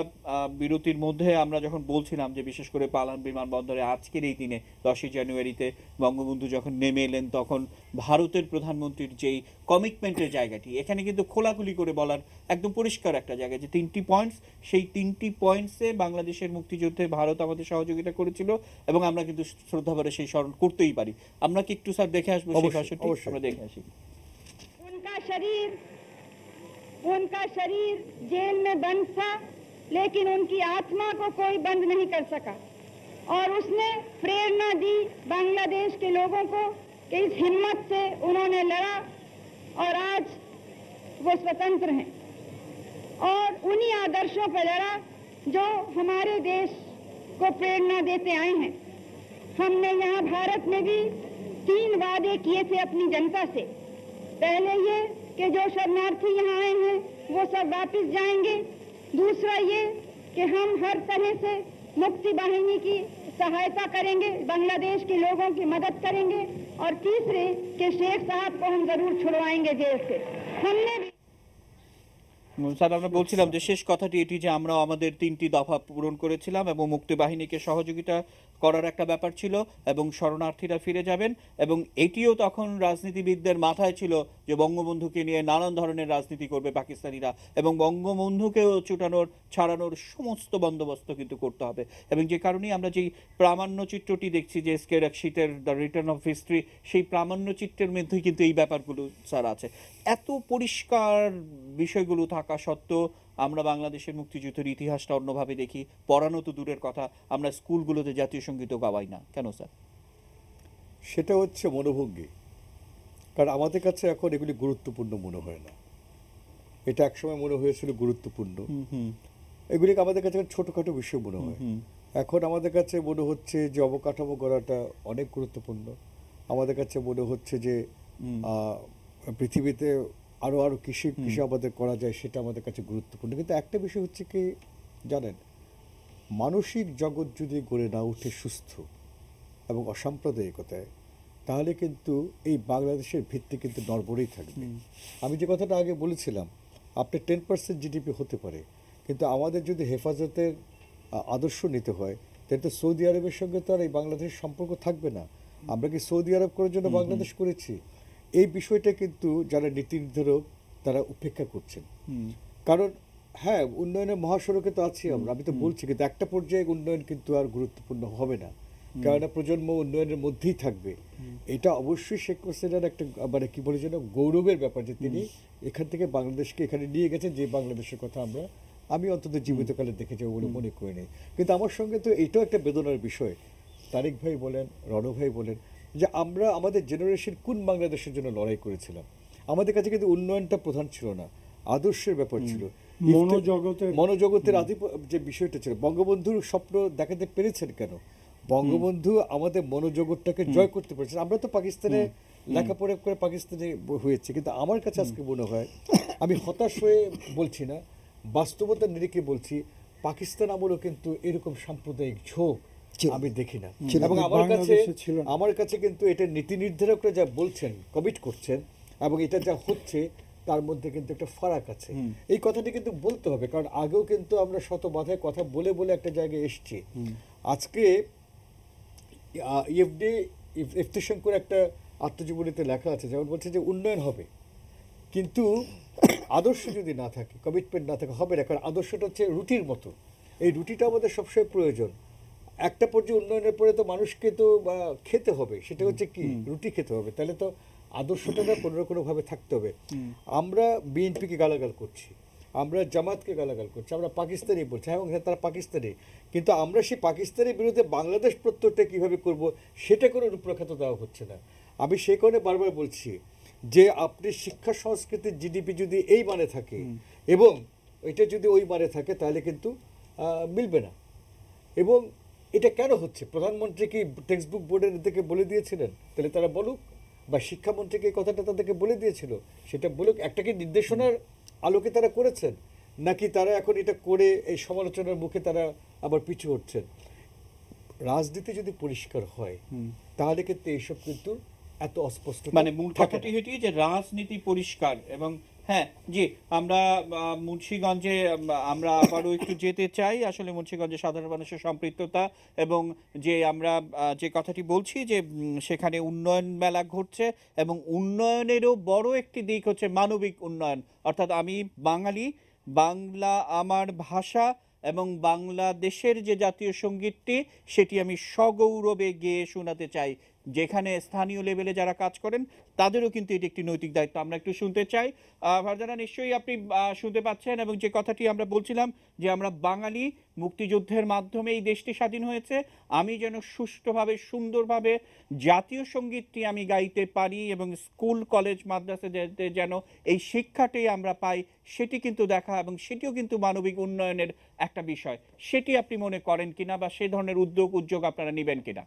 বিরতির মধ্যে আমরা যখন বলছিলাম যে বিশেষ করে পালান বিমানবন্দরে আজকের এই দিনে 10ই জানুয়ারিতে বঙ্গবন্ধু যখন নেমে এলেন, তখন ভারতের প্রধানমন্ত্রীর যেই কমিটমেন্টের জায়গাটি, এখানে কিন্তু খোলাখুলি করে বলার একদম পরিষ্কার একটা জায়গা, যে 3টি পয়েন্টস, সেই 3টি পয়েন্টসে বাংলাদেশের মুক্তিযুদ্ধে ভারত আমাদের সহযোগিতা করেছিল এবং আমরা কিন্তু শ্রদ্ধাভরে সেই স্মরণ করতেই পারি। আমরা কি একটু স্যার দেখে আসবো সেই ভাষণটি? আমরা দেখে আসি। उनका शरीर जेल में बंद था, लेकिन उनकी आत्मा को कोई बंद नहीं कर सका, और उसने प्रेरणा दी बांग्लादेश के लोगों को कि इस हिम्मत से उन्होंने लड़ा और आज वो स्वतंत्र हैं, और उन्हीं आदर्शों पर लड़ा जो हमारे देश को प्रेरणा देते आए हैं। हमने यहाँ भारत में भी 3 वादे किए थे अपनी जनता से। पहले ये कि जो शरणार्थी यहाँ आए हैं वो सब वापस जाएंगे, दूसरा ये कि हम हर तरह से मुक्ति वाहिनी की सहायता करेंगे, बांग्लादेश के लोगों की मदद करेंगे, और तीसरे कि शेख साहब को हम जरूर छुड़वाएंगे जेल से। हमने স্যার, আমরা বলছিলাম যে শেষ কথাটি এটি যে আমরা আমাদের 3টি দফা পূরণ করেছিলাম এবং মুক্তি বাহিনীকে সহযোগিতা করার একটা ব্যাপার ছিল এবং শরণার্থীরা ফিরে যাবেন, এবং এটিও তখন রাজনীতিবিদদের মাথায় ছিল যে বঙ্গবন্ধুকে নিয়ে নানান ধরনের রাজনীতি করবে পাকিস্তানিরা, এবং বঙ্গবন্ধুকেও চুটানোর ছাড়ানোর সমস্ত বন্দোবস্ত কিন্তু করতে হবে। এবং যে কারণেই আমরা যেই প্রামাণ্য চিত্রটি দেখছি যে এসকে রক্ষিতের দ্য রিটার্ন অফ হিস্ট্রি, সেই প্রামাণ্য চিত্রের মধ্যেই কিন্তু এই ব্যাপারগুলো স্যার আছে। এত পরিষ্কার বিষয়গুলো থাকা সত্ত্বেও আমরা বাংলাদেশের মুক্তিযুদ্ধের ইতিহাসটা অন্যভাবে দেখি, পড়ানো তো দূরের কথা, আমরা স্কুলগুলোতে জাতীয় সঙ্গীতও গাওয়াই না কেন স্যার? সেটা হচ্ছে মনোভঙ্গি, কারণ আমাদের কাছে এখন এগুলি গুরুত্বপূর্ণ মনে হয় না। এটা একসময় মনে হয়েছিল গুরুত্বপূর্ণ, এগুলিকে আমাদের কাছে ছোটোখাটো বিষয় মনে হয়। এখন আমাদের কাছে মনে হচ্ছে যে অবকাঠামো গড়াটা অনেক গুরুত্বপূর্ণ, আমাদের কাছে মনে হচ্ছে যে পৃথিবীতে আরও কৃষি আমাদের করা যায় সেটা আমাদের কাছে গুরুত্বপূর্ণ। কিন্তু একটা বিষয় হচ্ছে কি জানেন, মানসিক জগৎ যদি গড়ে না উঠে সুস্থ এবং অসাম্প্রদায়িকতায়, তাহলে কিন্তু এই বাংলাদেশের ভিত্তি কিন্তু নড়বড়েই থাকবে। আমি যে কথাটা আগে বলেছিলাম, আপনার 10% জিডিপি হতে পারে, কিন্তু আমাদের যদি হেফাজতের আদর্শ নিতে হয়, তাহলে তো সৌদি আরবের সঙ্গে তো আর এই বাংলাদেশের সম্পর্ক থাকবে না। আমরা কি সৌদি আরব করার জন্য বাংলাদেশ করেছি? এই বিষয়টা কিন্তু যারা নীতি নির্ধারক তারা উপেক্ষা করছেন। কারণ হ্যাঁ, উন্নয়নের মহাসড়কে তো আছি আমরা, আমি তো বলছি, কিন্তু একটা পর্যায়ে উন্নয়ন কিন্তু আর গুরুত্বপূর্ণ হবে না, কেননা প্রজন্ম উন্নয়নের মধ্যেই থাকবে। এটা অবশ্যই শেখ হাসিনার একটা মানে কি বলে যেন গৌরবের ব্যাপার যে তিনি এখান থেকে বাংলাদেশকে এখানে নিয়ে গেছেন, যে বাংলাদেশের কথা আমি অন্তত জীবিতকালে দেখে যাবো বলে মনে করি নি। কিন্তু আমার সঙ্গে তো এটাও একটা বেদনার বিষয়, তারেক ভাই বলেন, রণ ভাই বলেন, যে আমরা আমাদের জেনারেশন কোন বাংলাদেশের জন্য লড়াই করেছিলাম। আমাদের কাছে কিন্তু উন্নয়নটা প্রধান ছিল না, আদর্শের ব্যাপার ছিল, মনোজগতের যে বিষয়টা ছিল। বঙ্গবন্ধুর স্বপ্ন দেখাতে পেরেছেন কেন? বঙ্গবন্ধু আমাদের মনোজগৎটাকে জয় করতে পেরেছেন। আমরা তো পাকিস্তানে লেখাপড়া করে পাকিস্তানে হয়েছে, কিন্তু আমার কাছে আজকে মনে হয়, আমি হতাশ হয়ে বলছি না, বাস্তবতার নিরিখে বলছি, পাকিস্তান আমলেও কিন্তু এরকম সাম্প্রদায়িক ঝোঁক আমি দেখি না। এবং আমার কাছে কিন্তু এটা নীতি নির্ধারকরা যা বলছেন, কমিট করছেন, এবং এটা যা হচ্ছে তার মধ্যে কিন্তু একটা ফারাক আছে। এই কথাটি কিন্তু বলতে হবে, কারণ আগেও কিন্তু আমরা শত বাধায় কথা বলে বলে একটা জায়গায় এসছি। আজকে ইফতেশন করে একটা আত্মজীবনীতে লেখা আছে, যেমন বলছে যে উন্নয়ন হবে, কিন্তু আদর্শ যদি না থাকে, কমিটমেন্ট না থাকে, হবে না। কারণ আদর্শটা হচ্ছে রুটির মতো, এই রুটিটা আমাদের সবসময় প্রয়োজন। একটা পর্যায়ে উন্নয়নের পরে তো মানুষকে তো খেতে হবে, সেটা হচ্ছে কি রুটি খেতে হবে, তাহলে তো আদর্শটা কোনোভাবে থাকতে হবে। আমরা বিএনপিকে গালাগাল করছি, আমরা জামাতকে গালাগাল করছি, আমরা পাকিস্তানি বলছি, এবং তারা পাকিস্তানি, কিন্তু আমরা সেই পাকিস্তানের বিরুদ্ধে বাংলাদেশ প্রত্যয়টা কীভাবে করব সেটা কোনো রূপরেখা তো দেওয়া হচ্ছে না। আমি সেই কারণে বারবার বলছি যে আপনি শিক্ষা সংস্কৃতির জিডিপি যদি এই মানে থাকে এবং এটা যদি ওই মানে থাকে তাহলে কিন্তু মিলবে না। এবং এটা কেন হচ্ছে, প্রধানমন্ত্রী কি টেক্সট বুক বোর্ডের থেকে বলে দিয়েছিলেন? তাহলে তারা বলুক, বা শিক্ষামন্ত্রীকে এই কথাটা তাদেরকে বলে দিয়েছিল, সেটা বলুক। একটা কি নির্দেশনার আলোকে তারা করেছেন, নাকি তারা এখন এটা করে এই সমালোচনার মুখে তারা আবার পিছু হচ্ছেন? রাজনীতি যদি পরিষ্কার হয় তাহলে কিন্তু এইসব কিন্তু এত অস্পষ্ট, মানে মূল কথাটি এটি যে রাজনীতি পরিষ্কার। এবং হ্যাঁ জি, আমরা মুন্সিগঞ্জে আমরা আবারও একটু যেতে চাই। আসলে মুন্সিগঞ্জে সাধারণ মানুষের সম্পৃক্ততা এবং যে আমরা যে কথাটি বলছি যে সেখানে উন্নয়ন মেলা ঘটছে, এবং উন্নয়নেরও বড় একটি দিক হচ্ছে মানবিক উন্নয়ন। অর্থাৎ আমি বাঙালি, বাংলা আমার ভাষা এবং বাংলাদেশের যে জাতীয় সঙ্গীতটি সেটি আমি সগৌরবে গেয়ে শোনাতে চাই। যেখানে স্থানীয় লেভেলে যারা কাজ করেন তাদেরও কিন্তু এটি একটি নৈতিক দায়িত্ব। আমরা একটু শুনতে চাই। ফারজানা, নিশ্চয়ই আপনি শুনতে পাচ্ছেন, এবং যে কথাটি আমরা বলছিলাম যে আমরা বাঙালি, মুক্তিযুদ্ধের মাধ্যমে এই দেশটি স্বাধীন হয়েছে, আমি যেন সুষ্ঠুভাবে সুন্দরভাবে জাতীয় সঙ্গীতটি আমি গাইতে পারি এবং স্কুল কলেজ মাদ্রাসাতে যেন এই শিক্ষাটি আমরা পাই, সেটি কিন্তু দেখা, এবং সেটিও কিন্তু মানবিক উন্নয়নের একটা বিষয়। সেটি আপনি মনে করেন কিনা, বা সেই ধরনের উদ্যোগ আপনারা নেবেন কিনা?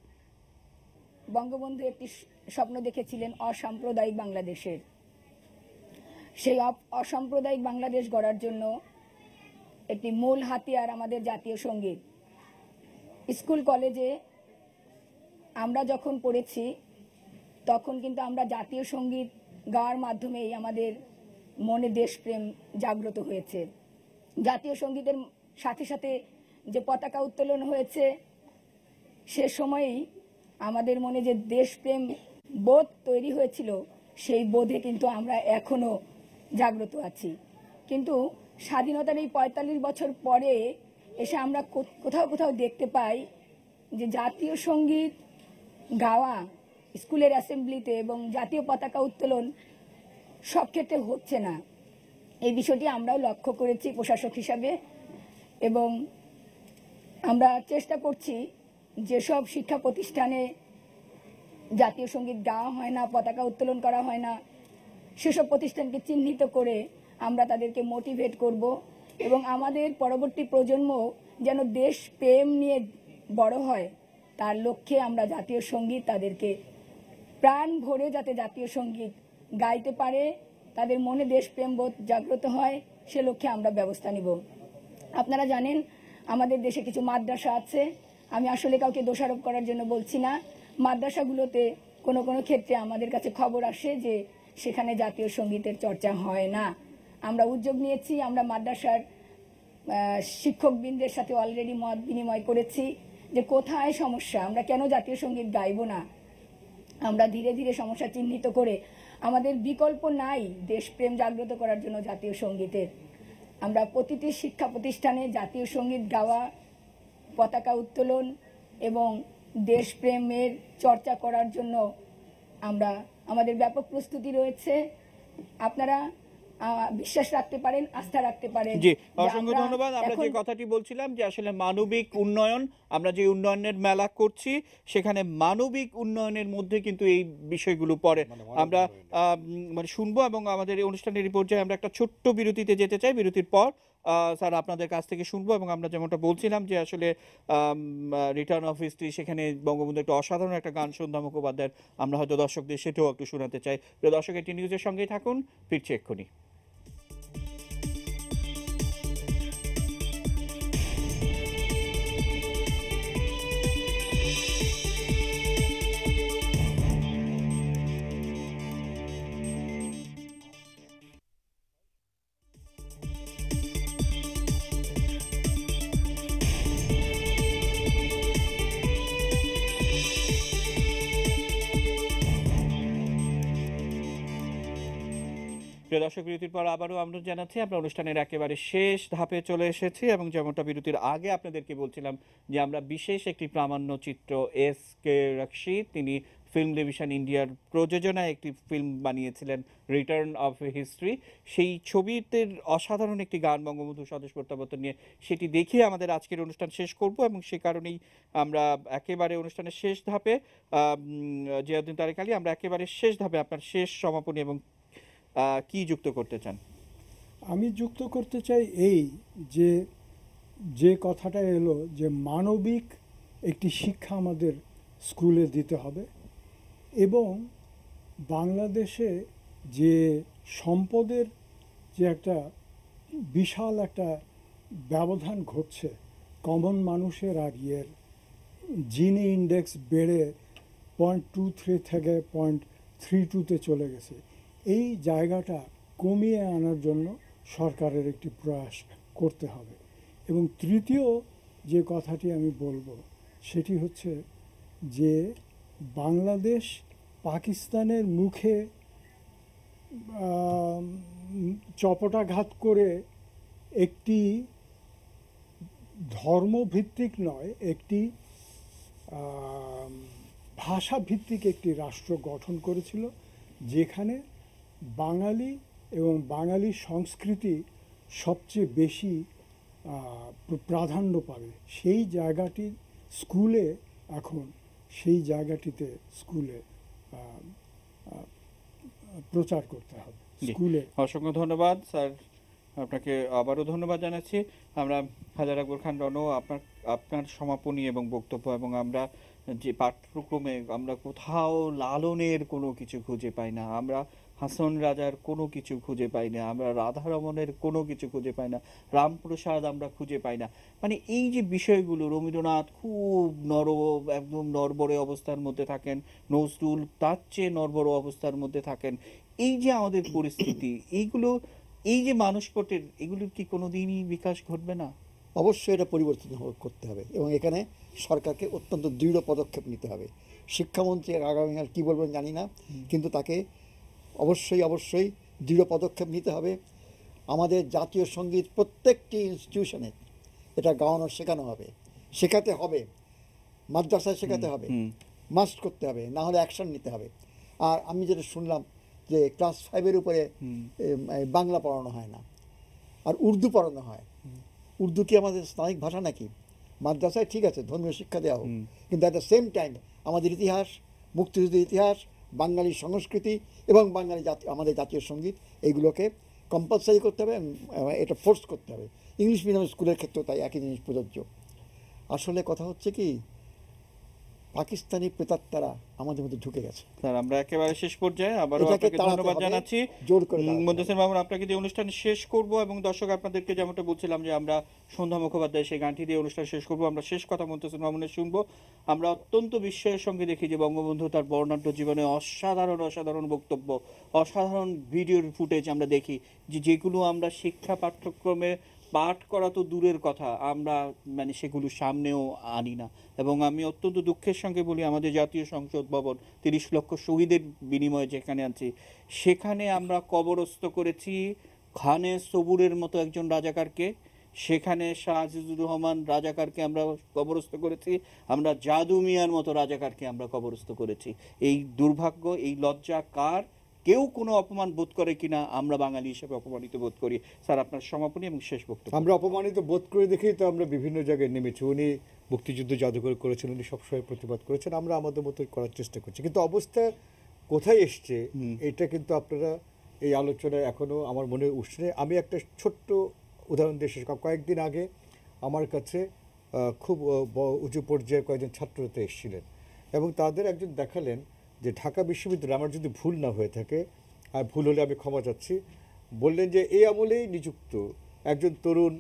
বঙ্গবন্ধু একটি স্বপ্ন দেখেছিলেন অসাম্প্রদায়িক বাংলাদেশের। সেই অসাম্প্রদায়িক বাংলাদেশ গড়ার জন্য একটি মূল হাতিয়ার আমাদের জাতীয় সঙ্গীত। স্কুল কলেজে আমরা যখন পড়েছি তখন কিন্তু আমরা জাতীয় সঙ্গীত গাওয়ার মাধ্যমেই আমাদের মনে দেশপ্রেম জাগ্রত হয়েছে। জাতীয় সঙ্গীতের সাথে সাথে যে পতাকা উত্তোলন হয়েছে সে সময়েই আমাদের মনে যে দেশপ্রেম বোধ তৈরি হয়েছিল, সেই বোধে কিন্তু আমরা এখনো জাগ্রত আছি। কিন্তু স্বাধীনতার এই ৪৫ বছর পরে এসে আমরা কোথাও দেখতে পাই যে জাতীয় সঙ্গীত গাওয়া স্কুলের অ্যাসেম্বলিতে এবং জাতীয় পতাকা উত্তোলন সব ক্ষেত্রে হচ্ছে না। এই বিষয়টি আমরাও লক্ষ্য করেছি প্রশাসক হিসাবে, এবং আমরা চেষ্টা করছি যেসব শিক্ষা প্রতিষ্ঠানে জাতীয় সঙ্গীত গাওয়া হয় না, পতাকা উত্তোলন করা হয় না, সেসব প্রতিষ্ঠানকে চিহ্নিত করে আমরা তাদেরকে মোটিভেট করব, এবং আমাদের পরবর্তী প্রজন্ম যেন দেশ প্রেম নিয়ে বড় হয় তার লক্ষ্যে আমরা জাতীয় সঙ্গীত তাদেরকে প্রাণ ভরে যাতে জাতীয় সঙ্গীত গাইতে পারে, তাদের মনে দেশপ্রেম বোধ জাগ্রত হয়, সে লক্ষ্যে আমরা ব্যবস্থা নিব। আপনারা জানেন আমাদের দেশে কিছু মাদ্রাসা আছে, আমি আসলে কাউকে দোষারোপ করার জন্য বলছি না। মাদ্রাসাগুলোতে কোনো ক্ষেত্রে আমাদের কাছে খবর আসে যে সেখানে জাতীয় সঙ্গীতের চর্চা হয় না। আমরা উদ্যোগ নিয়েছি, আমরা মাদ্রাসার শিক্ষকবৃন্দের সাথে অলরেডি মত বিনিময় করেছি যে কোথায় সমস্যা, আমরা কেন জাতীয় সঙ্গীত গাইব না। আমরা ধীরে ধীরে সমস্যা চিহ্নিত করে, আমাদের বিকল্প নাই দেশপ্রেম জাগ্রত করার জন্য জাতীয় সঙ্গীতের। আমরা প্রতিটি শিক্ষা প্রতিষ্ঠানে জাতীয় সঙ্গীত গাওয়া, পতাকা উত্তোলন এবং দেশপ্রেমের চর্চা করার জন্য আমরা আমাদের ব্যাপক প্রস্তুতি রয়েছে। আপনারা বিশ্বাস রাখতে পারেন, আস্থা রাখতে পারেন। জি, অসংখ্য ধন্যবাদ। আমরা যে কথাটি বলছিলাম যে আসলে মানবিক উন্নয়ন, আমরা যে উন্নয়নের মেলা করছি সেখানে মানবিক উন্নয়নের মধ্যে কিন্তু এই বিষয়গুলো পড়ে। আমরা মানে শুনবো, এবং আমাদের এই অনুষ্ঠানের পর্যায়ে আমরা একটা ছোট্ট বিরতিতে যেতে চাই। বিরতির পর স্যার আপনাদের কাছ থেকে শুনবো, এবং আমরা যেমনটা বলছিলাম যে আসলে রিটার্ন অফ হিস্ট্রি, সেখানে বঙ্গবন্ধু একটা অসাধারণ একটা গান সন্ধ্যা মুখোপাধ্যায়ের আমরা হয়তো দর্শকদের সেটাও একটু শোনাতে চাই। প্রিয় দর্শক, এটি নিউজের সঙ্গেই থাকুন, ফিরছি এক্ষুনি। প্রিয় দর্শক, বিরতির পর আবারও আমরা জানাচ্ছি আমরা অনুষ্ঠানের একেবারে শেষ ধাপে চলে এসেছি এবং যেমনটা বিরতির আগে আপনাদেরকে বলছিলাম যে আমরা বিশেষ একটি প্রামাণ্যচিত্র এস.কে. রক্ষিত, তিনি ফিল্ম ডিভিশন ইন্ডিয়ার প্রযোজনায় একটি ফিল্ম বানিয়েছিলেন রিটার্ন অফ হিস্ট্রি। সেই ছবিতে অসাধারণ একটি গান বঙ্গবন্ধু স্বদেশ প্রত্যাবর্তন নিয়ে, সেটি দেখিয়ে আমাদের আজকের অনুষ্ঠান শেষ করব এবং সে কারণেই আমরা একেবারে অনুষ্ঠানের শেষ ধাপে জিয়াউদ্দিন তারেক আলী, আমরা একেবারে শেষ ধাপে আপনার শেষ সমাপনী এবং কি যুক্ত করতে চান? আমি যুক্ত করতে চাই এই যে কথাটা এলো যে মানবিক একটি শিক্ষা আমাদের স্কুলে দিতে হবে এবং বাংলাদেশে যে সম্পদের যে একটা বিশাল একটা ব্যবধান ঘটছে কমন মানুষের আর ইয়ের, জিনি ইন্ডেক্স বেড়ে 0.23 থেকে 0.32-তে চলে গেছে, এই জায়গাটা কমিয়ে আনার জন্য সরকারের একটি প্রয়াস করতে হবে। এবং তৃতীয় যে কথাটি আমি বলবো সেটি হচ্ছে যে বাংলাদেশ পাকিস্তানের মুখে চপটাঘাত করে একটি ধর্মভিত্তিক নয়, একটি ভাষাভিত্তিক একটি রাষ্ট্র গঠন করেছিল যেখানে বাঙালি এবং বাঙালি সংস্কৃতি সবচেয়ে বেশি প্রাধান্য পাবে। সেই জায়গাটি স্কুলে এখন সেই জায়গাটিতে স্কুলে প্রচার করতে হবে স্কুলে। অসংখ্য ধন্যবাদ স্যার, আপনাকে আবারও ধন্যবাদ জানাচ্ছি। আমরা হাজার আকবর খান রণ, আপনার সমাপনী এবং বক্তব্য এবং আমরা যে পাঠ্যক্রমে আমরা কোথাও লালনের কোনো কিছু খুঁজে পাই না, আমরা হাসন রাজার কোনো কিছু খুঁজে পাই না, আমরা রাধারমণের কোনো কিছু খুঁজে পাই না, রামপ্রসাদ আমরা খুঁজে পাই না। মানে এই যে বিষয়গুলো, রবীন্দ্রনাথ খুব একদম নড়বড়ে অবস্থার মধ্যে থাকেন, নজরুল তার চেয়ে নড়বড়ে অবস্থার মধ্যে থাকেন। এই যে আমাদের পরিস্থিতি, এই যে মানসপটের, এগুলোর কি কোনোদিনই বিকাশ ঘটবে না? অবশ্যই এটা পরিবর্তন করতে হবে এবং এখানে সরকারকে অত্যন্ত দৃঢ় পদক্ষেপ নিতে হবে। শিক্ষামন্ত্রী আগামীকাল কী বলবেন জানি না, কিন্তু তাকে অবশ্যই দৃঢ় পদক্ষেপ নিতে হবে। আমাদের জাতীয় সঙ্গীত প্রত্যেকটি ইনস্টিটিউশনে এটা গাওয়ানো শেখাতে হবে, মাদ্রাসায় শেখাতে হবে, মাস্ট করতে হবে, না হলে অ্যাকশন নিতে হবে। আর আমি যেটা শুনলাম যে ক্লাস 5-এর উপরে বাংলা পড়ানো হয় না আর উর্দু পড়ানো হয়। উর্দু কি আমাদের স্থানিক ভাষা নাকি? মাদ্রাসায় ঠিক আছে ধর্মীয় শিক্ষা দেওয়া হোক, কিন্তু অ্যাট দ্য সেম টাইম আমাদের ইতিহাস, মুক্তিযুদ্ধের ইতিহাস, বাঙালি সংস্কৃতি এবং আমাদের জাতীয় সঙ্গীত এইগুলোকে কম্পালসারি করতে হবে, এটা ফোর্স করতে হবে। ইংলিশ মিডিয়াম স্কুলের ক্ষেত্রেও তাই একই জিনিস প্রযোজ্য। আসলে কথা হচ্ছে কি, পাকিস্তানি প্রেতাত্মারা আমাদের মধ্যে ঢুকে গেছে। স্যার, আমরা একেবারে শেষ পর্যায়ে আবারও আপনাকে ধন্যবাদ জানাচ্ছি। জোর করে মুদ্দাসির মামুন, আপনাকে দিয়ে অনুষ্ঠান শেষ করব এবং দর্শক আপনাদেরকে যেমনটা বলছিলাম যে আমরা সন্ধ্যা মুখোপাধ্যায় সেই গানটি দিয়ে অনুষ্ঠান শেষ করব। আমরা শেষ কথা মুদ্দাসির মামুনের শুনবো। আমরা অত্যন্ত বিস্ময়ের সঙ্গে দেখি যে বঙ্গবন্ধু তার বর্ণাঢ্য জীবনে অসাধারণ বক্তব্য, অসাধারণ ভিডিওর ফুটেজ আমরা দেখি যেগুলো আমরা শিক্ষা পাঠ্যক্রমে পাঠ করা তো দূরের কথা, আমরা সেগুলো সামনেও আনি না। এবং আমি অত্যন্ত দুঃখের সঙ্গে বলি, আমাদের জাতীয় সংসদ ভবন 30 লক্ষ শহীদের বিনিময়ে যেখানে আছি, সেখানে আমরা কবরস্থ করেছি খানে সবুরের মতো একজন রাজাকারকে, সেখানে শাহ আজিজুর রহমান রাজাকারকে আমরা কবরস্থ করেছি, আমরা জাদু মিয়ার মতো রাজাকারকে আমরা কবরস্থ করেছি। এই দুর্ভাগ্য, এই লজ্জা কার? কেউ কোনো অপমান বোধ করে কিনা? আমরা বাঙালি হিসেবে অপমানিত বোধ করি। স্যার, আপনার সমাপনী এবং শেষ বক্তব্য। আমরা অপমানিত বোধ করে দেখেই তো আমরা বিভিন্ন জায়গায় নেমেছি। উনি মুক্তিযুদ্ধ জাদুঘর করেছেন, উনি সবসময় প্রতিবাদ করেছেন, আমরা আমাদের মতো করার চেষ্টা করছি। কিন্তু অবস্থা কোথায় এসছে এটা কিন্তু আপনারা এই আলোচনায় এখনও আমার মনে উঠছে। আমি একটা ছোট্ট উদাহরণ দিয়ে শেষ করব। কয়েকদিন আগে আমার কাছে খুব উঁচু পর্যায়ে কয়েকজন ছাত্রতে এসেছিলেন এবং তাদের একজন দেখালেন যে ঢাকা বিশ্ববিদ্যালয়, আমার যদি ভুল না হয়ে থাকে, আর ভুল হলে আমি ক্ষমা চাচ্ছি, বললেন যে এই আমলেই নিযুক্ত একজন তরুণ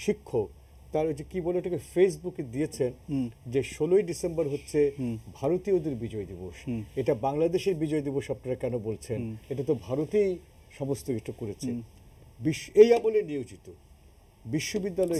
শিক্ষক তার ওই যে কী বলে ওটাকে ফেসবুকে দিয়েছেন যে 16ই ডিসেম্বর হচ্ছে ভারতীয়দের বিজয় দিবস, এটা বাংলাদেশের বিজয় দিবস আপনারা কেন বলছেন? এটা তো ভারতেই সমস্ত কিছু করেছে। এই আমলে নিয়োজিত বিশ্ববিদ্যালয়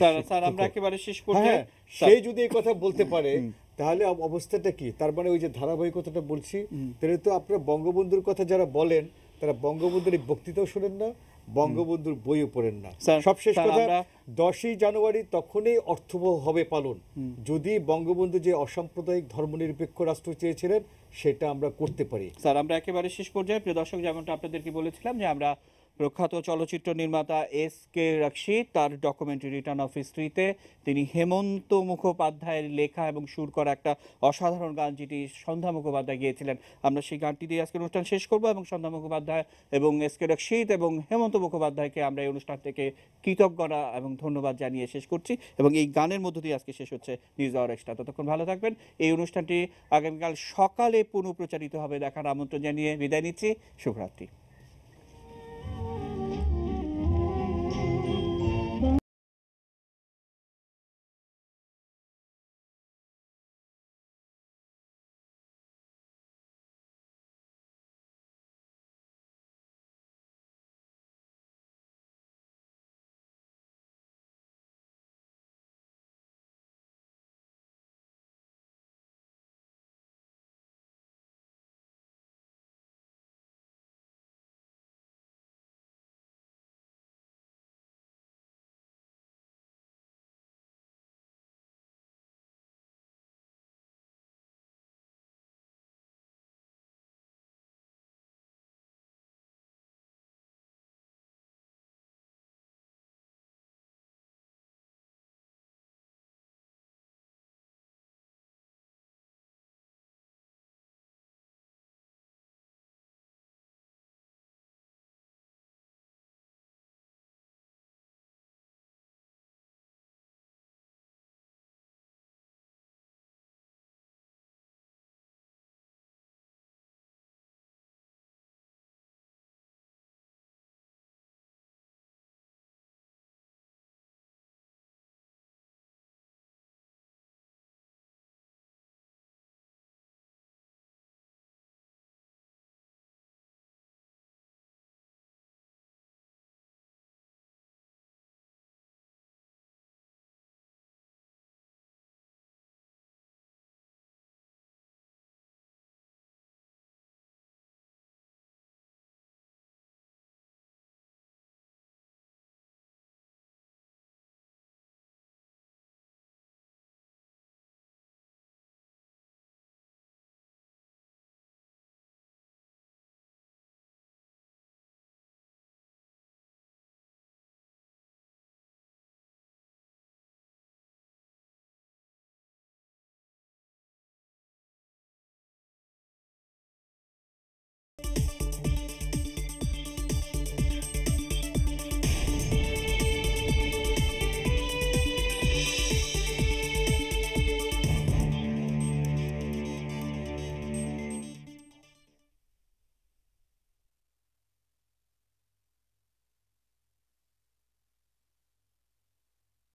সে যদি এই কথা বলতে পারে তাহলে অবস্থাটা কি? তার মানে ওই যে ধারাবাহিকতাটা বলছি, তাহলে তো আপনারা বঙ্গবন্ধুর কথা যারা বলেন তারা বঙ্গবন্ধুর এই বক্তৃতাও শোনেন না, বঙ্গবন্ধুর বইও পড়েন না। স্যার, সবশেষ স্যার, কথা, আমরা- 10ই জানুয়ারি তখনই অর্থবহ হবে পালন যদি বঙ্গবন্ধু যে অসাম্প্রদায়িক ধর্মনিরপেক্ষ রাষ্ট্র চেয়েছিলেন সেটা আমরা করতে পারি। স্যার, আমরা একেবারে শেষ পর্যায়ে প্রিয় দর্শক, যেমনটা আপনাদেরকে বলেছিলাম যে আমরা প্রখ্যাত চলচ্চিত্র নির্মাতা এস.কে রশিদ তার ডকুমেন্টারি রিটার্ন অফ হিস্ট্রিতে তিনি হেমন্ত মুখোপাধ্যায়ের লেখা এবং সুর করা একটা অসাধারণ গান যেটি সন্ধ্যা মুখোপাধ্যায় গিয়েছিলেন, আমরা সেই গানটি দিয়ে আজকের অনুষ্ঠান শেষ করব এবং সন্ধ্যা মুখোপাধ্যায় এবং এস.কে রশিদ এবং হেমন্ত মুখোপাধ্যায়কে আমরা এই অনুষ্ঠান থেকে কৃতজ্ঞতা এবং ধন্যবাদ জানিয়ে শেষ করছি এবং এই গানের মধ্য দিয়ে আজকে শেষ হচ্ছে নিউজ আওয়ার এক্সট্রা। ততক্ষণ ভালো থাকবেন। এই অনুষ্ঠানটি আগামীকাল সকালে পুনঃপ্রচারিত হবে, দেখার আমন্ত্রণ জানিয়ে বিদায় নিচ্ছি। শুভরাত্রি।